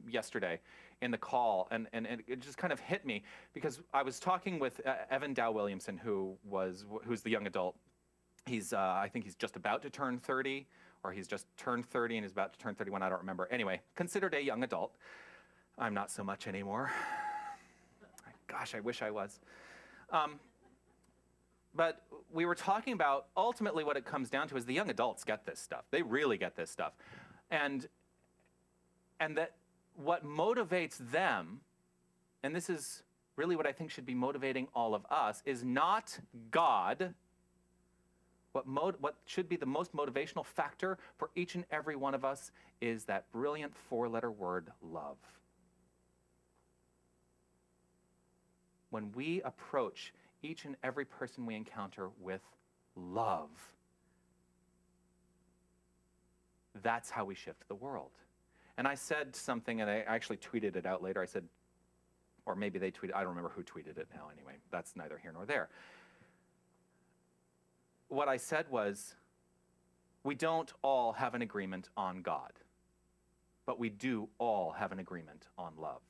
yesterday in the call, and it just kind of hit me, because I was talking with Evan Dow Williamson, who's the young adult. I think he's just about to turn 30, or he's just turned 30 and is about to turn 31, I don't remember. Anyway, considered a young adult. I'm not so much anymore. Gosh, I wish I was. But we were talking about, ultimately what it comes down to is the young adults get this stuff. They really get this stuff. And that what motivates them, and this is really what I think should be motivating all of us, is not God. What should be the most motivational factor for each and every one of us is that brilliant 4-letter word, love. When we approach each and every person we encounter with love, that's how we shift the world. And I said something, and I actually tweeted it out later. I said, or maybe they tweeted, I don't remember who tweeted it now anyway. That's neither here nor there. What I said was, we don't all have an agreement on God, but we do all have an agreement on love.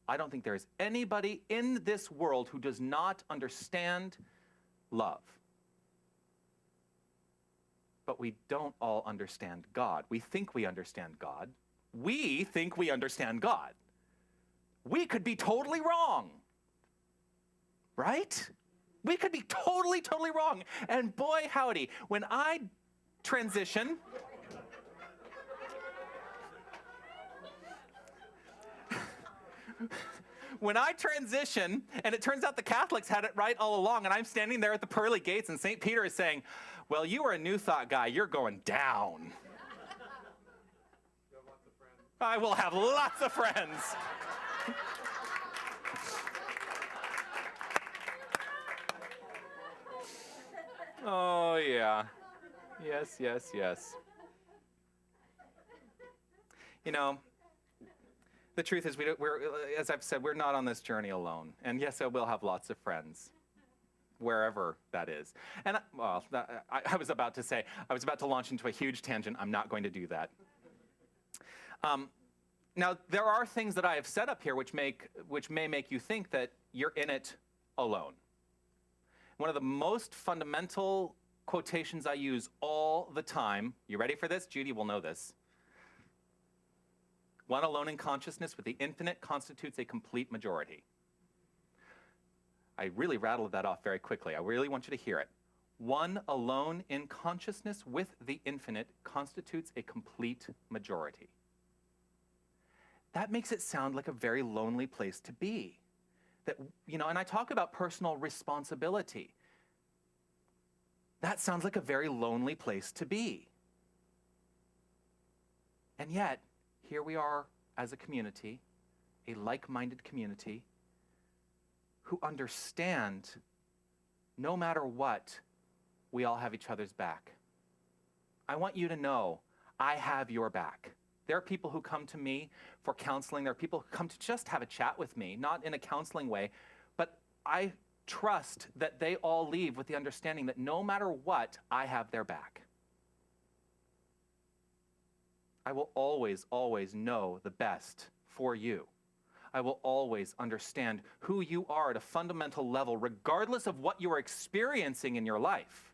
I don't think there is anybody in this world who does not understand love. But we don't all understand God. We think we understand God. We think we understand God. We could be totally wrong, right? We could be totally, totally wrong. And boy, howdy, when I transition, and it turns out the Catholics had it right all along, and I'm standing there at the pearly gates, and St. Peter is saying, well, you are a New Thought guy. You're going down. I will have lots of friends. Oh, yeah. Yes, yes, yes. You know, the truth is, we're, as I've said, we're not on this journey alone. And yes, I will have lots of friends, wherever that is. And, I was about to launch into a huge tangent. I'm not going to do that. Now, there are things that I have set up here which may make you think that you're in it alone. One of the most fundamental quotations I use all the time, you ready for this? Judy will know this. One alone in consciousness with the infinite constitutes a complete majority. I really rattled that off very quickly. I really want you to hear it. One alone in consciousness with the infinite constitutes a complete majority. That makes it sound like a very lonely place to be. That, and I talk about personal responsibility. That sounds like a very lonely place to be. And yet, here we are as a community, a like-minded community, who understand, no matter what, we all have each other's back. I want you to know, I have your back. There are people who come to me for counseling. There are people who come to just have a chat with me, not in a counseling way, but I trust that they all leave with the understanding that no matter what, I have their back. I will always, always know the best for you. I will always understand who you are at a fundamental level, regardless of what you are experiencing in your life.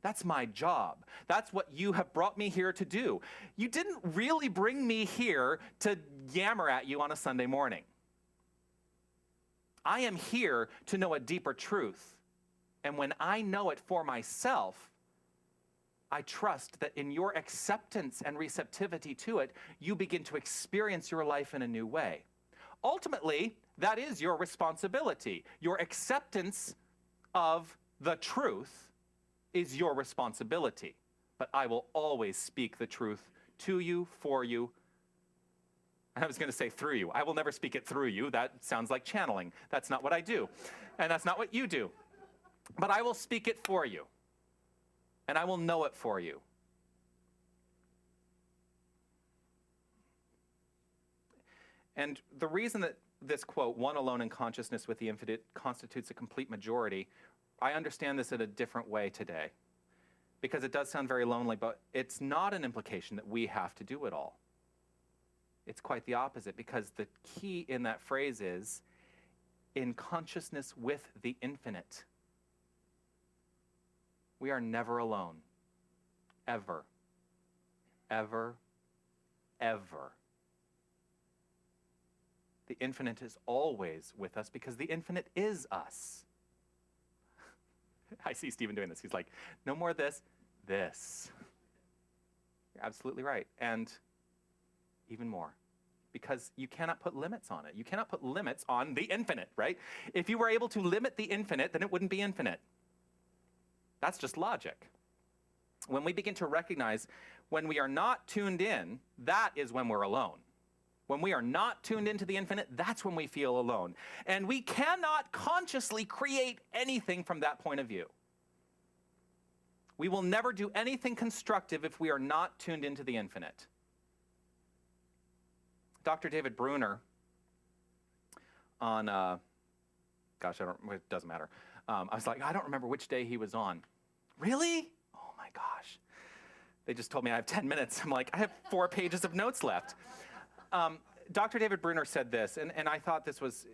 That's my job. That's what you have brought me here to do. You didn't really bring me here to yammer at you on a Sunday morning. I am here to know a deeper truth. And when I know it for myself, I trust that in your acceptance and receptivity to it, you begin to experience your life in a new way. Ultimately, that is your responsibility. Your acceptance of the truth is your responsibility. But I will always speak the truth to you, for you. I was going to say through you. I will never speak it through you. That sounds like channeling. That's not what I do. And that's not what you do. But I will speak it for you. And I will know it for you. And the reason that this quote, one alone in consciousness with the infinite constitutes a complete majority, I understand this in a different way today, because it does sound very lonely, but it's not an implication that we have to do it all. It's quite the opposite, because the key in that phrase is in consciousness with the infinite. We are never alone. Ever. Ever. Ever. The infinite is always with us because the infinite is us. I see Stephen doing this. He's like, no more this, this. You're absolutely right. And even more, because you cannot put limits on it. You cannot put limits on the infinite, right? If you were able to limit the infinite, then it wouldn't be infinite. That's just logic. When we begin to recognize when we are not tuned in, that is when we're alone. When we are not tuned into the infinite, that's when we feel alone. And we cannot consciously create anything from that point of view. We will never do anything constructive if we are not tuned into the infinite. Dr. David Bruner on, it doesn't matter. I was like, I don't remember which day he was on. Really? Oh my gosh. They just told me I have 10 minutes. I'm like, I have 4 pages of notes left. Dr. David Bruner said this, and I thought this was,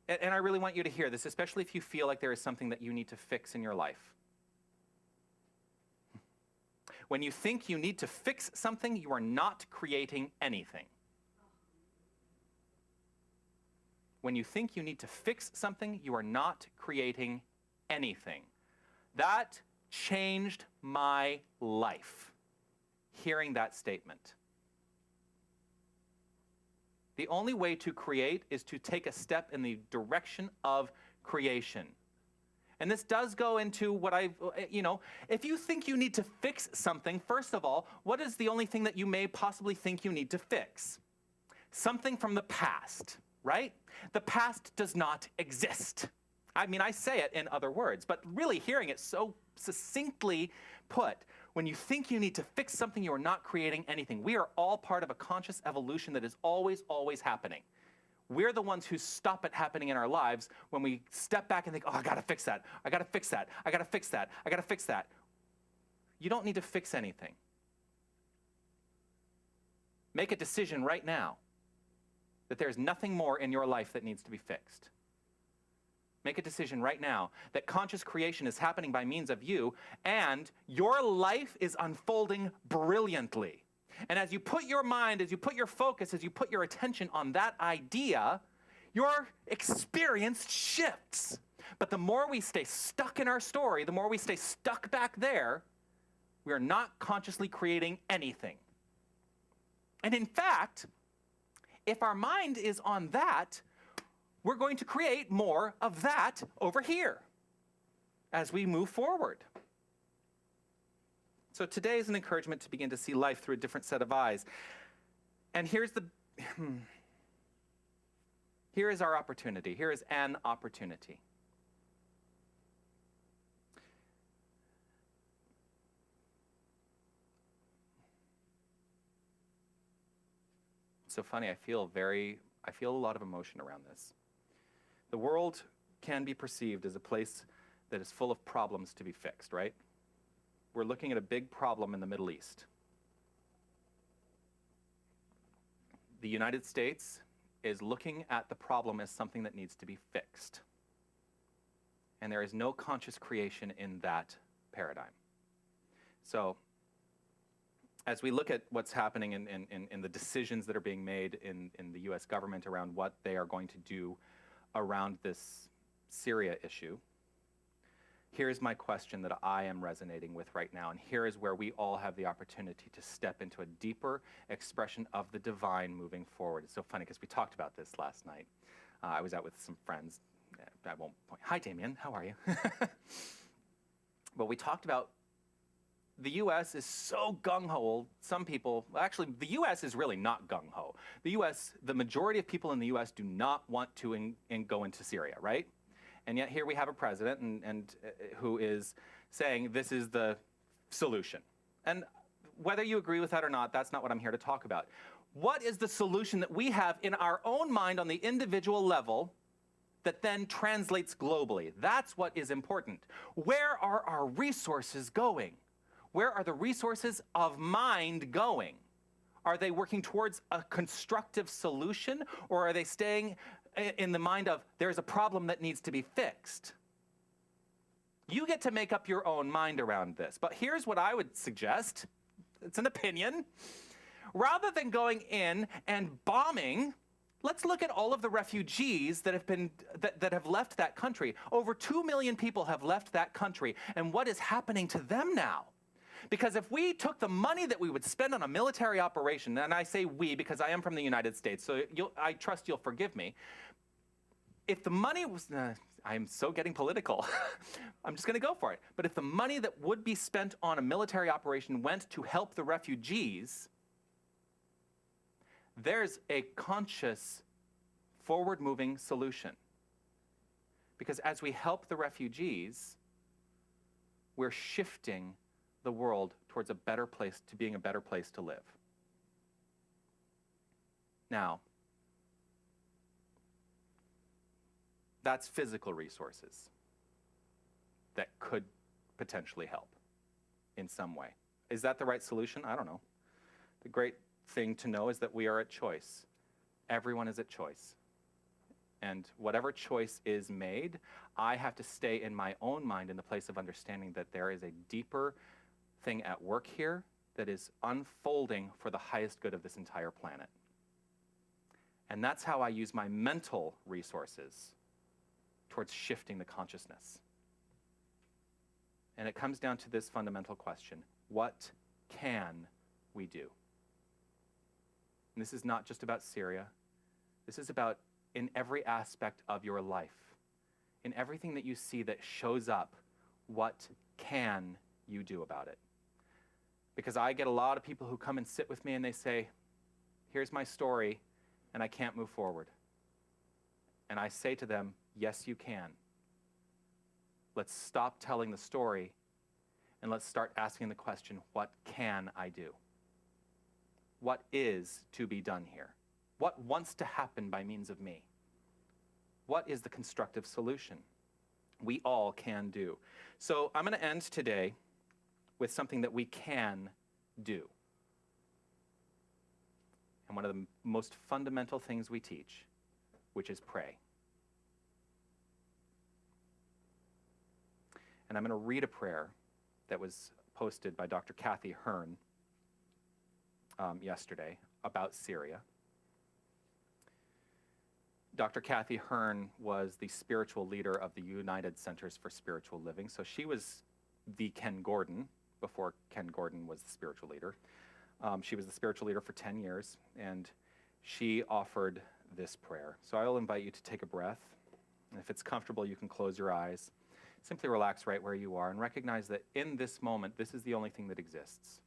and I really want you to hear this, especially if you feel like there is something that you need to fix in your life. When you think you need to fix something, you are not creating anything. When you think you need to fix something, you are not creating anything. That changed my life, hearing that statement. The only way to create is to take a step in the direction of creation. And this does go into what if you think you need to fix something, first of all, what is the only thing that you may possibly think you need to fix? Something from the past, right? The past does not exist. I mean, I say it in other words, but really hearing it so succinctly put, when you think you need to fix something, you are not creating anything. We are all part of a conscious evolution that is always, always happening. We're the ones who stop it happening in our lives when we step back and think, oh, I gotta fix that. I gotta fix that. I gotta fix that. I gotta fix that. You don't need to fix anything. Make a decision right now that there's nothing more in your life that needs to be fixed. Make a decision right now that conscious creation is happening by means of you, and your life is unfolding brilliantly. And as you put your mind, as you put your focus, as you put your attention on that idea, your experience shifts. But the more we stay stuck in our story, the more we stay stuck back there, we are not consciously creating anything. And in fact, if our mind is on that, we're going to create more of that over here as we move forward. So today is an encouragement to begin to see life through a different set of eyes. And here is our opportunity. Here is an opportunity. It's so funny, I feel a lot of emotion around this. The world can be perceived as a place that is full of problems to be fixed, right? We're looking at a big problem in the Middle East. The United States is looking at the problem as something that needs to be fixed. And there is no conscious creation in that paradigm. So, as we look at what's happening in the decisions that are being made in the US government around what they are going to do around this Syria issue, here's my question that I am resonating with right now, and here is where we all have the opportunity to step into a deeper expression of the divine moving forward. It's so funny because we talked about this last night. I was out with some friends. I won't point. Hi, Damien. How are you? But we talked about the U.S. is so gung-ho. Some people, actually, the U.S. is really not gung-ho. The majority of people in the U.S. do not want to go into Syria, right? And yet here we have a president who is saying this is the solution. And whether you agree with that or not, that's not what I'm here to talk about. What is the solution that we have in our own mind on the individual level that then translates globally. That's what is important. Where are our resources going? Where are the resources of mind going? Are they working towards a constructive solution, or are they staying in the mind of there's a problem that needs to be fixed? You get to make up your own mind around this. But here's what I would suggest. It's an opinion. Rather than going in and bombing, let's look at all of the refugees that have left that country. Over 2 million people have left that country, and what is happening to them now? Because if we took the money that we would spend on a military operation, and I say we because I am from the United States, so I trust you'll forgive me. If the money was, I'm so getting political. I'm just going to go for it. But if the money that would be spent on a military operation went to help the refugees, there's a conscious, forward-moving solution. Because as we help the refugees, we're shifting the world towards a better place, to being a better place to live. Now, that's physical resources that could potentially help in some way. Is that the right solution? I don't know. The great thing to know is that we are at choice. Everyone is at choice. And whatever choice is made, I have to stay in my own mind in the place of understanding that there is a deeper thing at work here that is unfolding for the highest good of this entire planet. And that's how I use my mental resources towards shifting the consciousness. And it comes down to this fundamental question: what can we do? And this is not just about Syria. This is about in every aspect of your life. In everything that you see that shows up, what can you do about it? Because I get a lot of people who come and sit with me and they say, here's my story, and I can't move forward. And I say to them, yes, you can. Let's stop telling the story, and let's start asking the question, what can I do? What is to be done here? What wants to happen by means of me? What is the constructive solution? We all can do. So I'm going to end today with something that we can do. And one of the most fundamental things we teach, which is pray. And I'm going to read a prayer that was posted by Dr. Kathy Hearn yesterday about Syria. Dr. Kathy Hearn was the spiritual leader of the United Centers for Spiritual Living. So she was the Ken Gordon before Ken Gordon was the spiritual leader. She was the spiritual leader for 10 years, and she offered this prayer. So I will invite you to take a breath. And if it's comfortable, you can close your eyes. Simply relax right where you are and recognize that in this moment, this is the only thing that exists.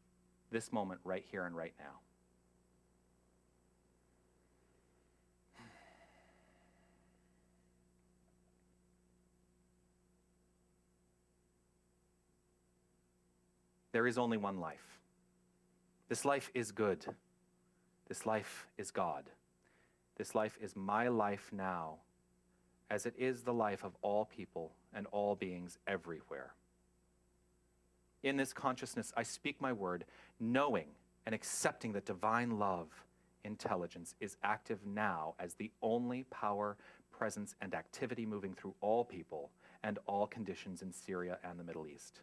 This moment right here and right now. There is only one life. This life is good. This life is God. This life is my life now, as it is the life of all people and all beings everywhere. In this consciousness, I speak my word, knowing and accepting that divine love, intelligence, is active now as the only power, presence, and activity moving through all people and all conditions in Syria and the Middle East.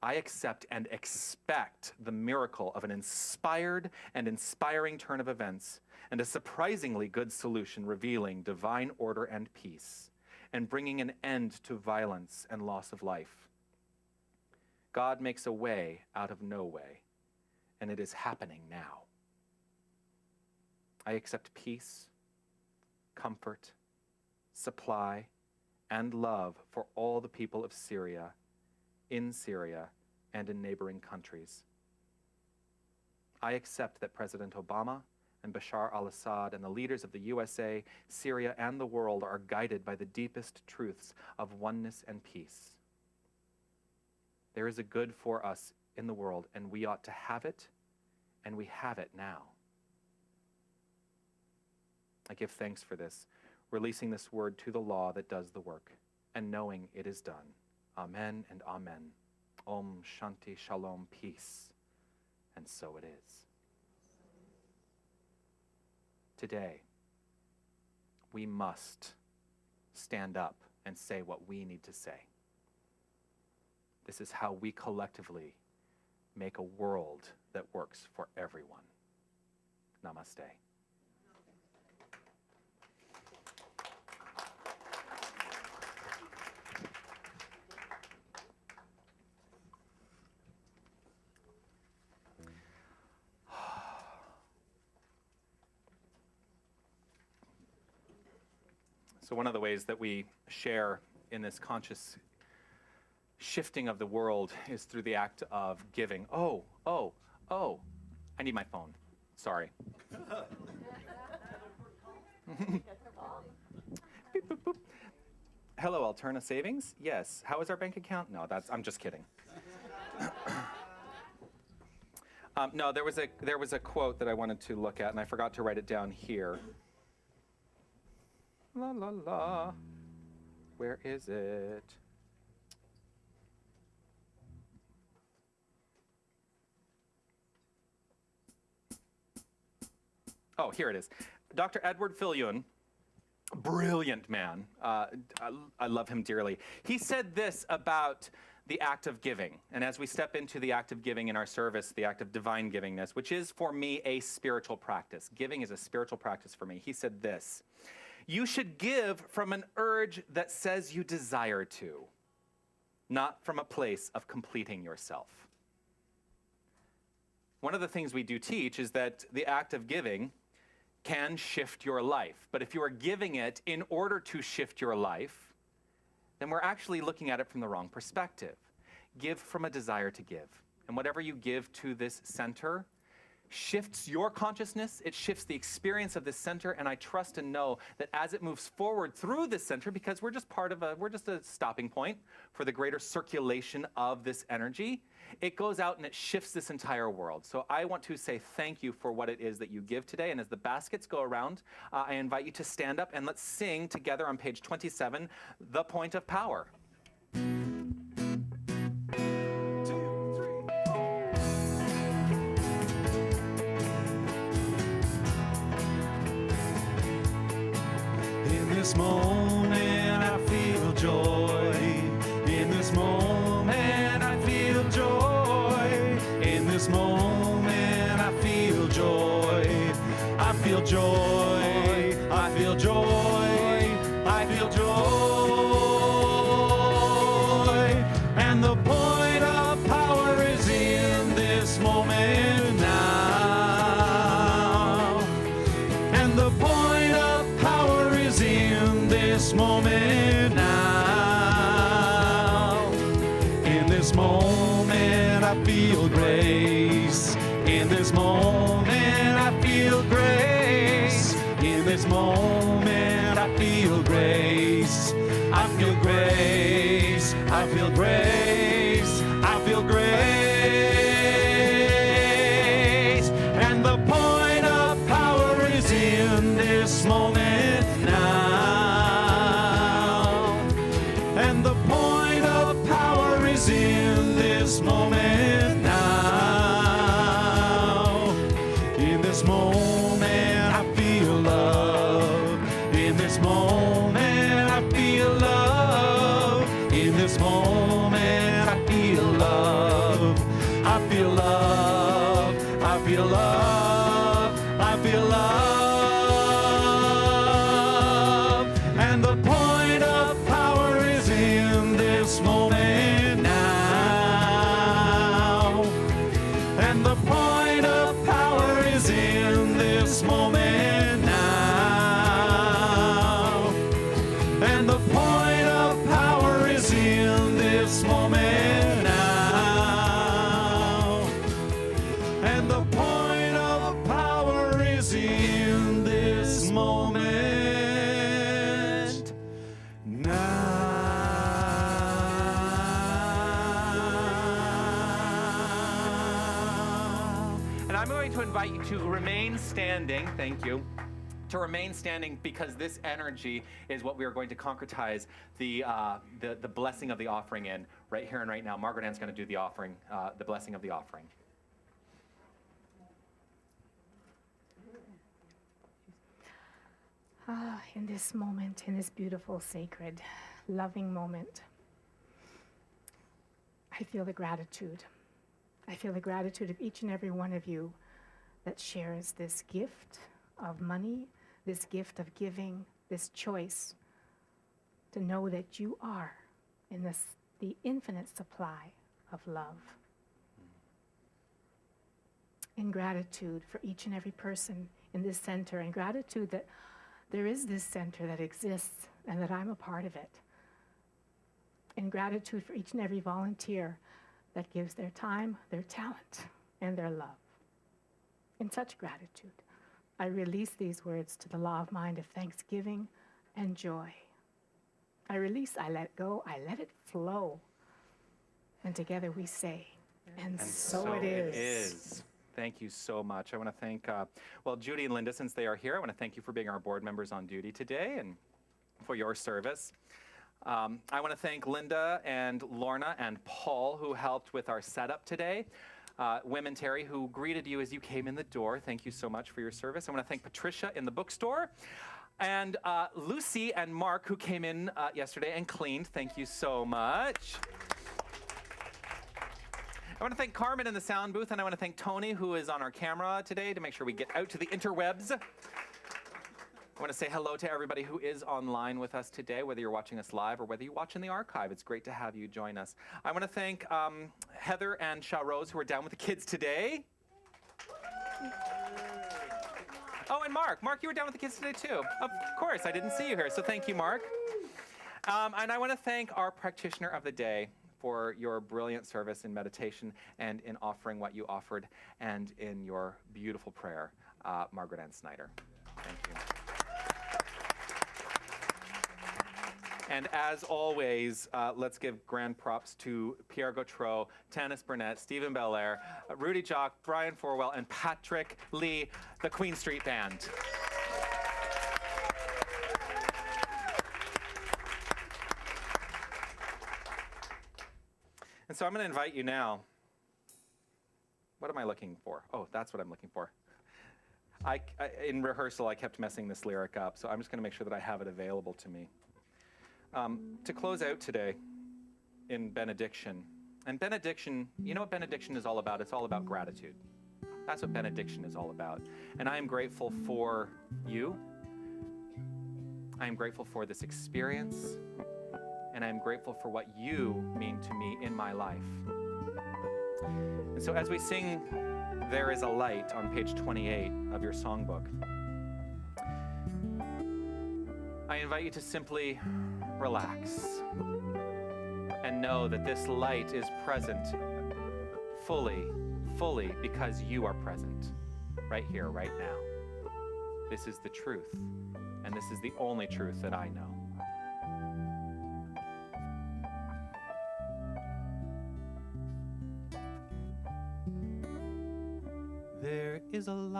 I accept and expect the miracle of an inspired and inspiring turn of events and a surprisingly good solution revealing divine order and peace and bringing an end to violence and loss of life. God makes a way out of no way, and it is happening now. I accept peace, comfort, supply, and love for all the people of Syria, in Syria, and in neighboring countries. I accept that President Obama and Bashar al-Assad and the leaders of the USA, Syria, and the world are guided by the deepest truths of oneness and peace. There is a good for us in the world, and we ought to have it, and we have it now. I give thanks for this, releasing this word to the law that does the work, and knowing it is done. Amen and amen. Om Shanti Shalom, peace. And so it is. Today, we must stand up and say what we need to say. This is how we collectively make a world that works for everyone. Namaste. So one of the ways that we share in this conscious shifting of the world is through the act of giving. Oh, I need my phone. Sorry. Beep, boop, boop. Hello, Alterna Savings? Yes. How is our bank account? No, I'm just kidding. No, there was a quote that I wanted to look at, and I forgot to write it down here. La la la. Where is it? Oh, here it is. Dr. Edward Fillion, brilliant man. I love him dearly. He said this about the act of giving. And as we step into the act of giving in our service, the act of divine givingness, which is for me a spiritual practice. Giving is a spiritual practice for me. He said this: you should give from an urge that says you desire to, not from a place of completing yourself. One of the things we do teach is that the act of giving can shift your life. But if you are giving it in order to shift your life, then we're actually looking at it from the wrong perspective. Give from a desire to give. And whatever you give to this center shifts your consciousness, it shifts the experience of this center, and I trust and know that as it moves forward through this center, because we're just a stopping point for the greater circulation of this energy, it goes out and it shifts this entire world. So I want to say thank you for what it is that you give today, and as the baskets go around, I invite you to stand up and let's sing together on page 27, The Point of Power. In this moment I feel joy. In this moment I feel joy. In this moment I feel joy. I feel joy. I feel joy. I feel joy. And the point of power is in this moment now. And the point of power is in this moment now. In this moment I feel grace. In this moment I feel grace. In this moment I feel grace. I feel grace. I feel grace. I feel grace. And the point of power is in this moment now. And the point of power is in this moment now. In this moment I feel love. In this moment I feel love. In this moment I feel love. I feel love. I feel love. I feel love. And the point of power is in this moment now. And the point of power is in this moment now. And the point of power is in this moment now. And the point of power is in this moment now. And I'm going to invite you to remain standing, thank you, to remain standing, because this energy is what we are going to concretize the blessing of the offering in right here and right now. Margaret Ann's going to do the offering, the blessing of the offering. In this moment, in this beautiful, sacred, loving moment, I feel the gratitude. I feel the gratitude of each and every one of you that shares this gift of money, this gift of giving, this choice to know that you are in the infinite supply of love. In gratitude for each and every person in this center, and gratitude that there is this center that exists and that I'm a part of it. In gratitude for each and every volunteer that gives their time, their talent, and their love. In such gratitude, I release these words to the law of mind of thanksgiving and joy. I release, I let go, I let it flow. And together we say, and so it is. Thank you so much. I want to thank, Judy and Linda, since they are here, I want to thank you for being our board members on duty today and for your service. I want to thank Linda and Lorna and Paul, who helped with our setup today. Women Terry, who greeted you as you came in the door. Thank you so much for your service. I want to thank Patricia in the bookstore. And Lucy and Mark, who came in yesterday and cleaned. Thank you so much. I want to thank Carmen in the sound booth, and I want to thank Tony, who is on our camera today to make sure we get out to the interwebs. I want to say hello to everybody who is online with us today, whether you're watching us live or whether you watch in the archive. It's great to have you join us. I want to thank Heather and Shaw Rose, who are down with the kids today. Oh, and Mark. Mark, you were down with the kids today, too. Of course, I didn't see you here, so thank you, Mark. And I want to thank our practitioner of the day for your brilliant service in meditation and in offering what you offered and in your beautiful prayer, Margaret Ann Snyder. Thank you. And as always, let's give grand props to Pierre Gautreau, Tanis Burnett, Stephen Belair, Rudy Jock, Brian Forwell, and Patrick Lee, the Queen Street Band. And so I'm going to invite you now. What am I looking for? Oh, that's what I'm looking for. In rehearsal, I kept messing this lyric up, so I'm just going to make sure that I have it available to me. To close out today in benediction. And benediction, you know what benediction is all about? It's all about gratitude. That's what benediction is all about. And I am grateful for you. I am grateful for this experience. And I am grateful for what you mean to me in my life. And so as we sing There Is a Light on page 28 of your songbook, I invite you to simply relax and know that this light is present fully because you are present right here, right now. This is the truth, and this is the only truth that I know. There is a light,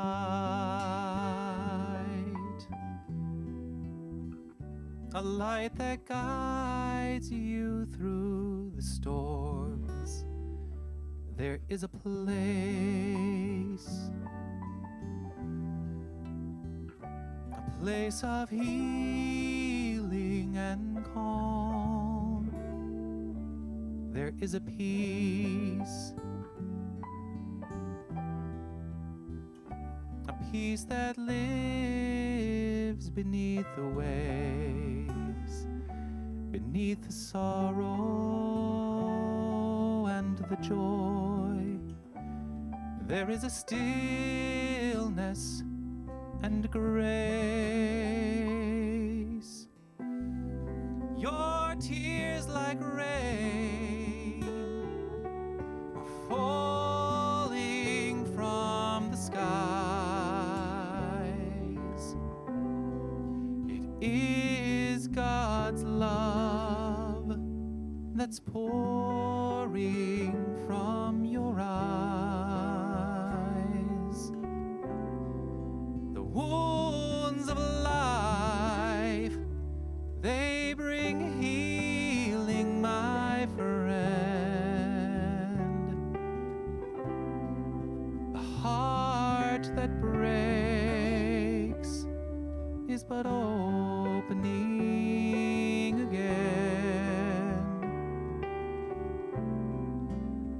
a light that guides you through the storms. There is a place, a place of healing and calm. There is a peace, peace that lives beneath the waves, beneath the sorrow and the joy. There is a stillness and grace. Your tears like rain are falling from the skies. It is God's love that's pouring from your eyes. The wounds of life, they bring healing, my friend. The heart that breaks is but opening again.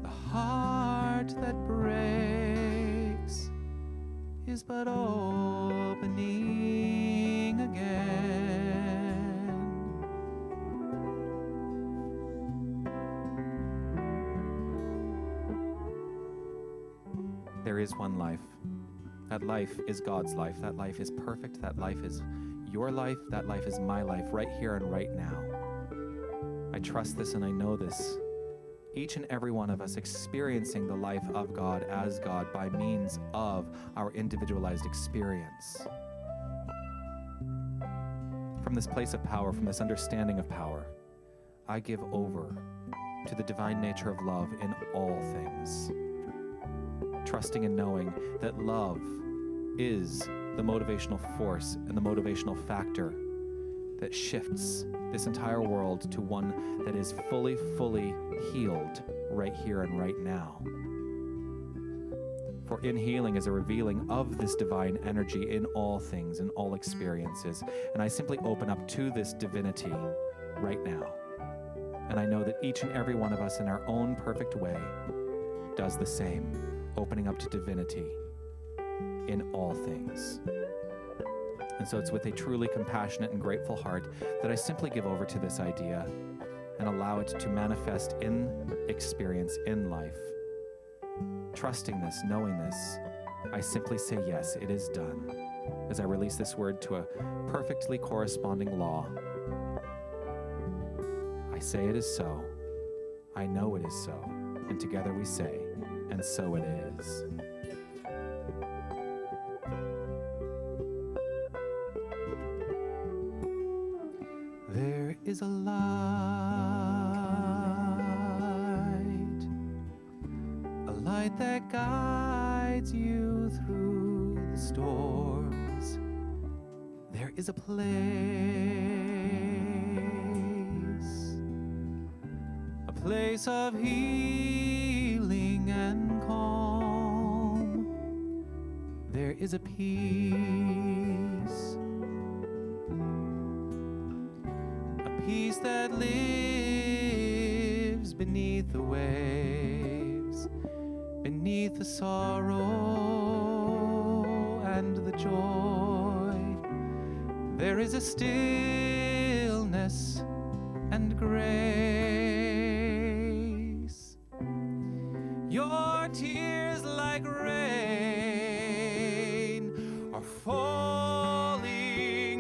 The heart that breaks is but opening again. There is one life. That life is God's life. That life is perfect. That life is your life. That life is my life, right here and right now. I trust this and I know this. Each and every one of us experiencing the life of God as God by means of our individualized experience. From this place of power, from this understanding of power, I give over to the divine nature of love in all things. Trusting and knowing that love is the motivational force and the motivational factor that shifts this entire world to one that is fully healed right here and right now. For in healing is a revealing of this divine energy in all things, in all experiences. And I simply open up to this divinity right now. And I know that each and every one of us in our own perfect way does the same, opening up to divinity in all things. And so it's with a truly compassionate and grateful heart that I simply give over to this idea and allow it to manifest in experience in life. Trusting this, knowing this, I simply say, yes, it is done, as I release this word to a perfectly corresponding law. I say it is so. I know it is so. And together we say, and so it is. There is a light that guides you through the storms. There is a place of healing and calm. There is a peace that lives beneath the waves, beneath the sorrow and the joy. There is a stillness and grace. Your tears like rain are falling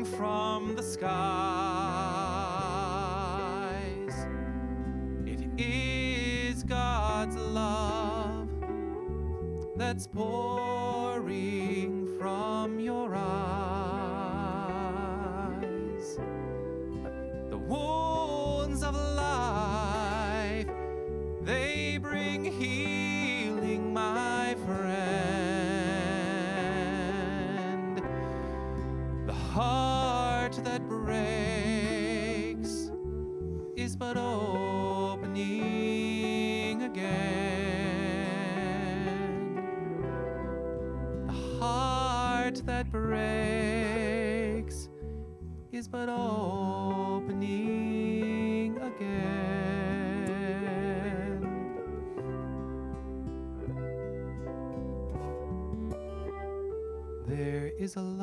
from the skies. It is God's love that's pouring from your eyes. The wounds of life, they bring healing, my friend. The heart that breaks is but opening again. The heart that breaks is but opening again. There is a light.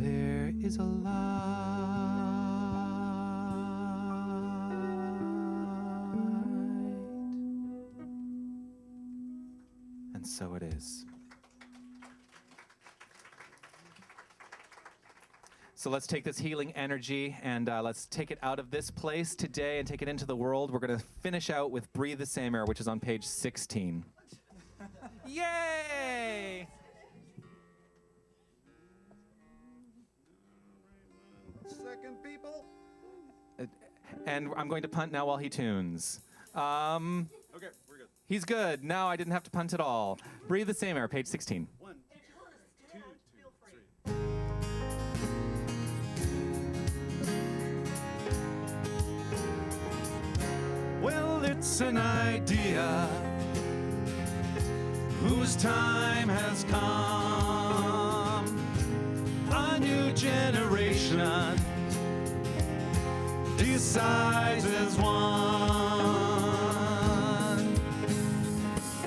There is a light. And so it is. So let's take this healing energy and let's take it out of this place today and take it into the world. We're going to finish out with Breathe the Same Air, which is on page 16. Yay! Second, people. And I'm going to punt now while he tunes. Okay, we're good. He's good. Now I didn't have to punt at all. Breathe the Same Air, page 16. 1, 2, 3. Well, it's an idea whose time has come. A new generation decides as one.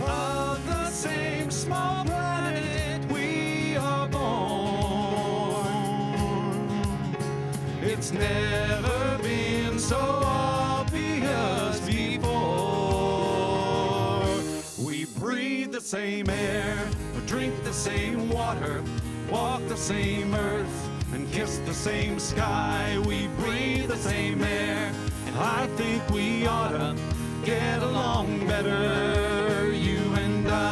Of the same small planet we are born. It's never been so obvious before. We breathe the same air, drink the same water, walk the same earth, and kiss the same sky. We breathe the same air, and I think we ought to get along better, you and I.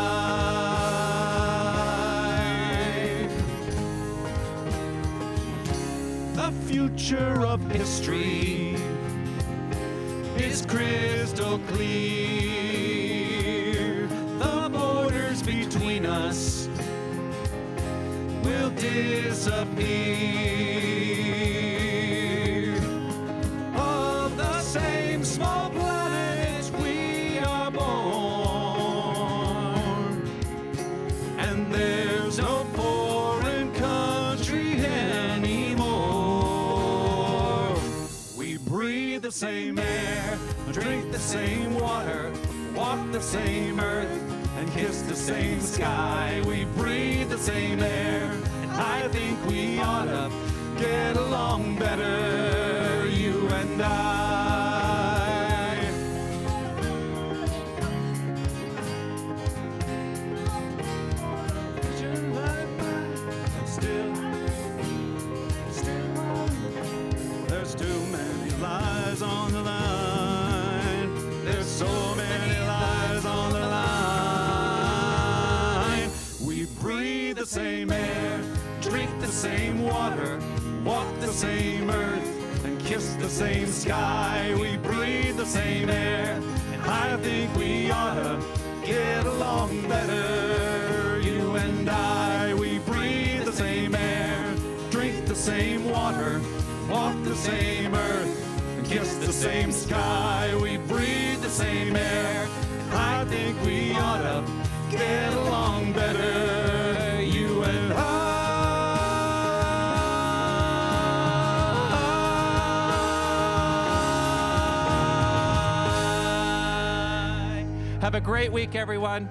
The future of history is crystal clear. The borders between us will disappear. Of the same small planet we are born, and there's no foreign country anymore. We breathe the same air, drink the same water, walk the same earth, and kiss the same sky. We breathe the same air, and I think we ought to get along better, you and I. There's too many lies on the line. There's so many lies on the line. We breathe the same air, drink the same water, walk the same earth, and kiss the same sky. We breathe the same air, and I think we ought to get along better, you and I. We breathe the same air, drink the same water, walk the same earth, and kiss the same sky. We breathe the same air, and I think we ought to get along better, you and I. Have a great week, everyone.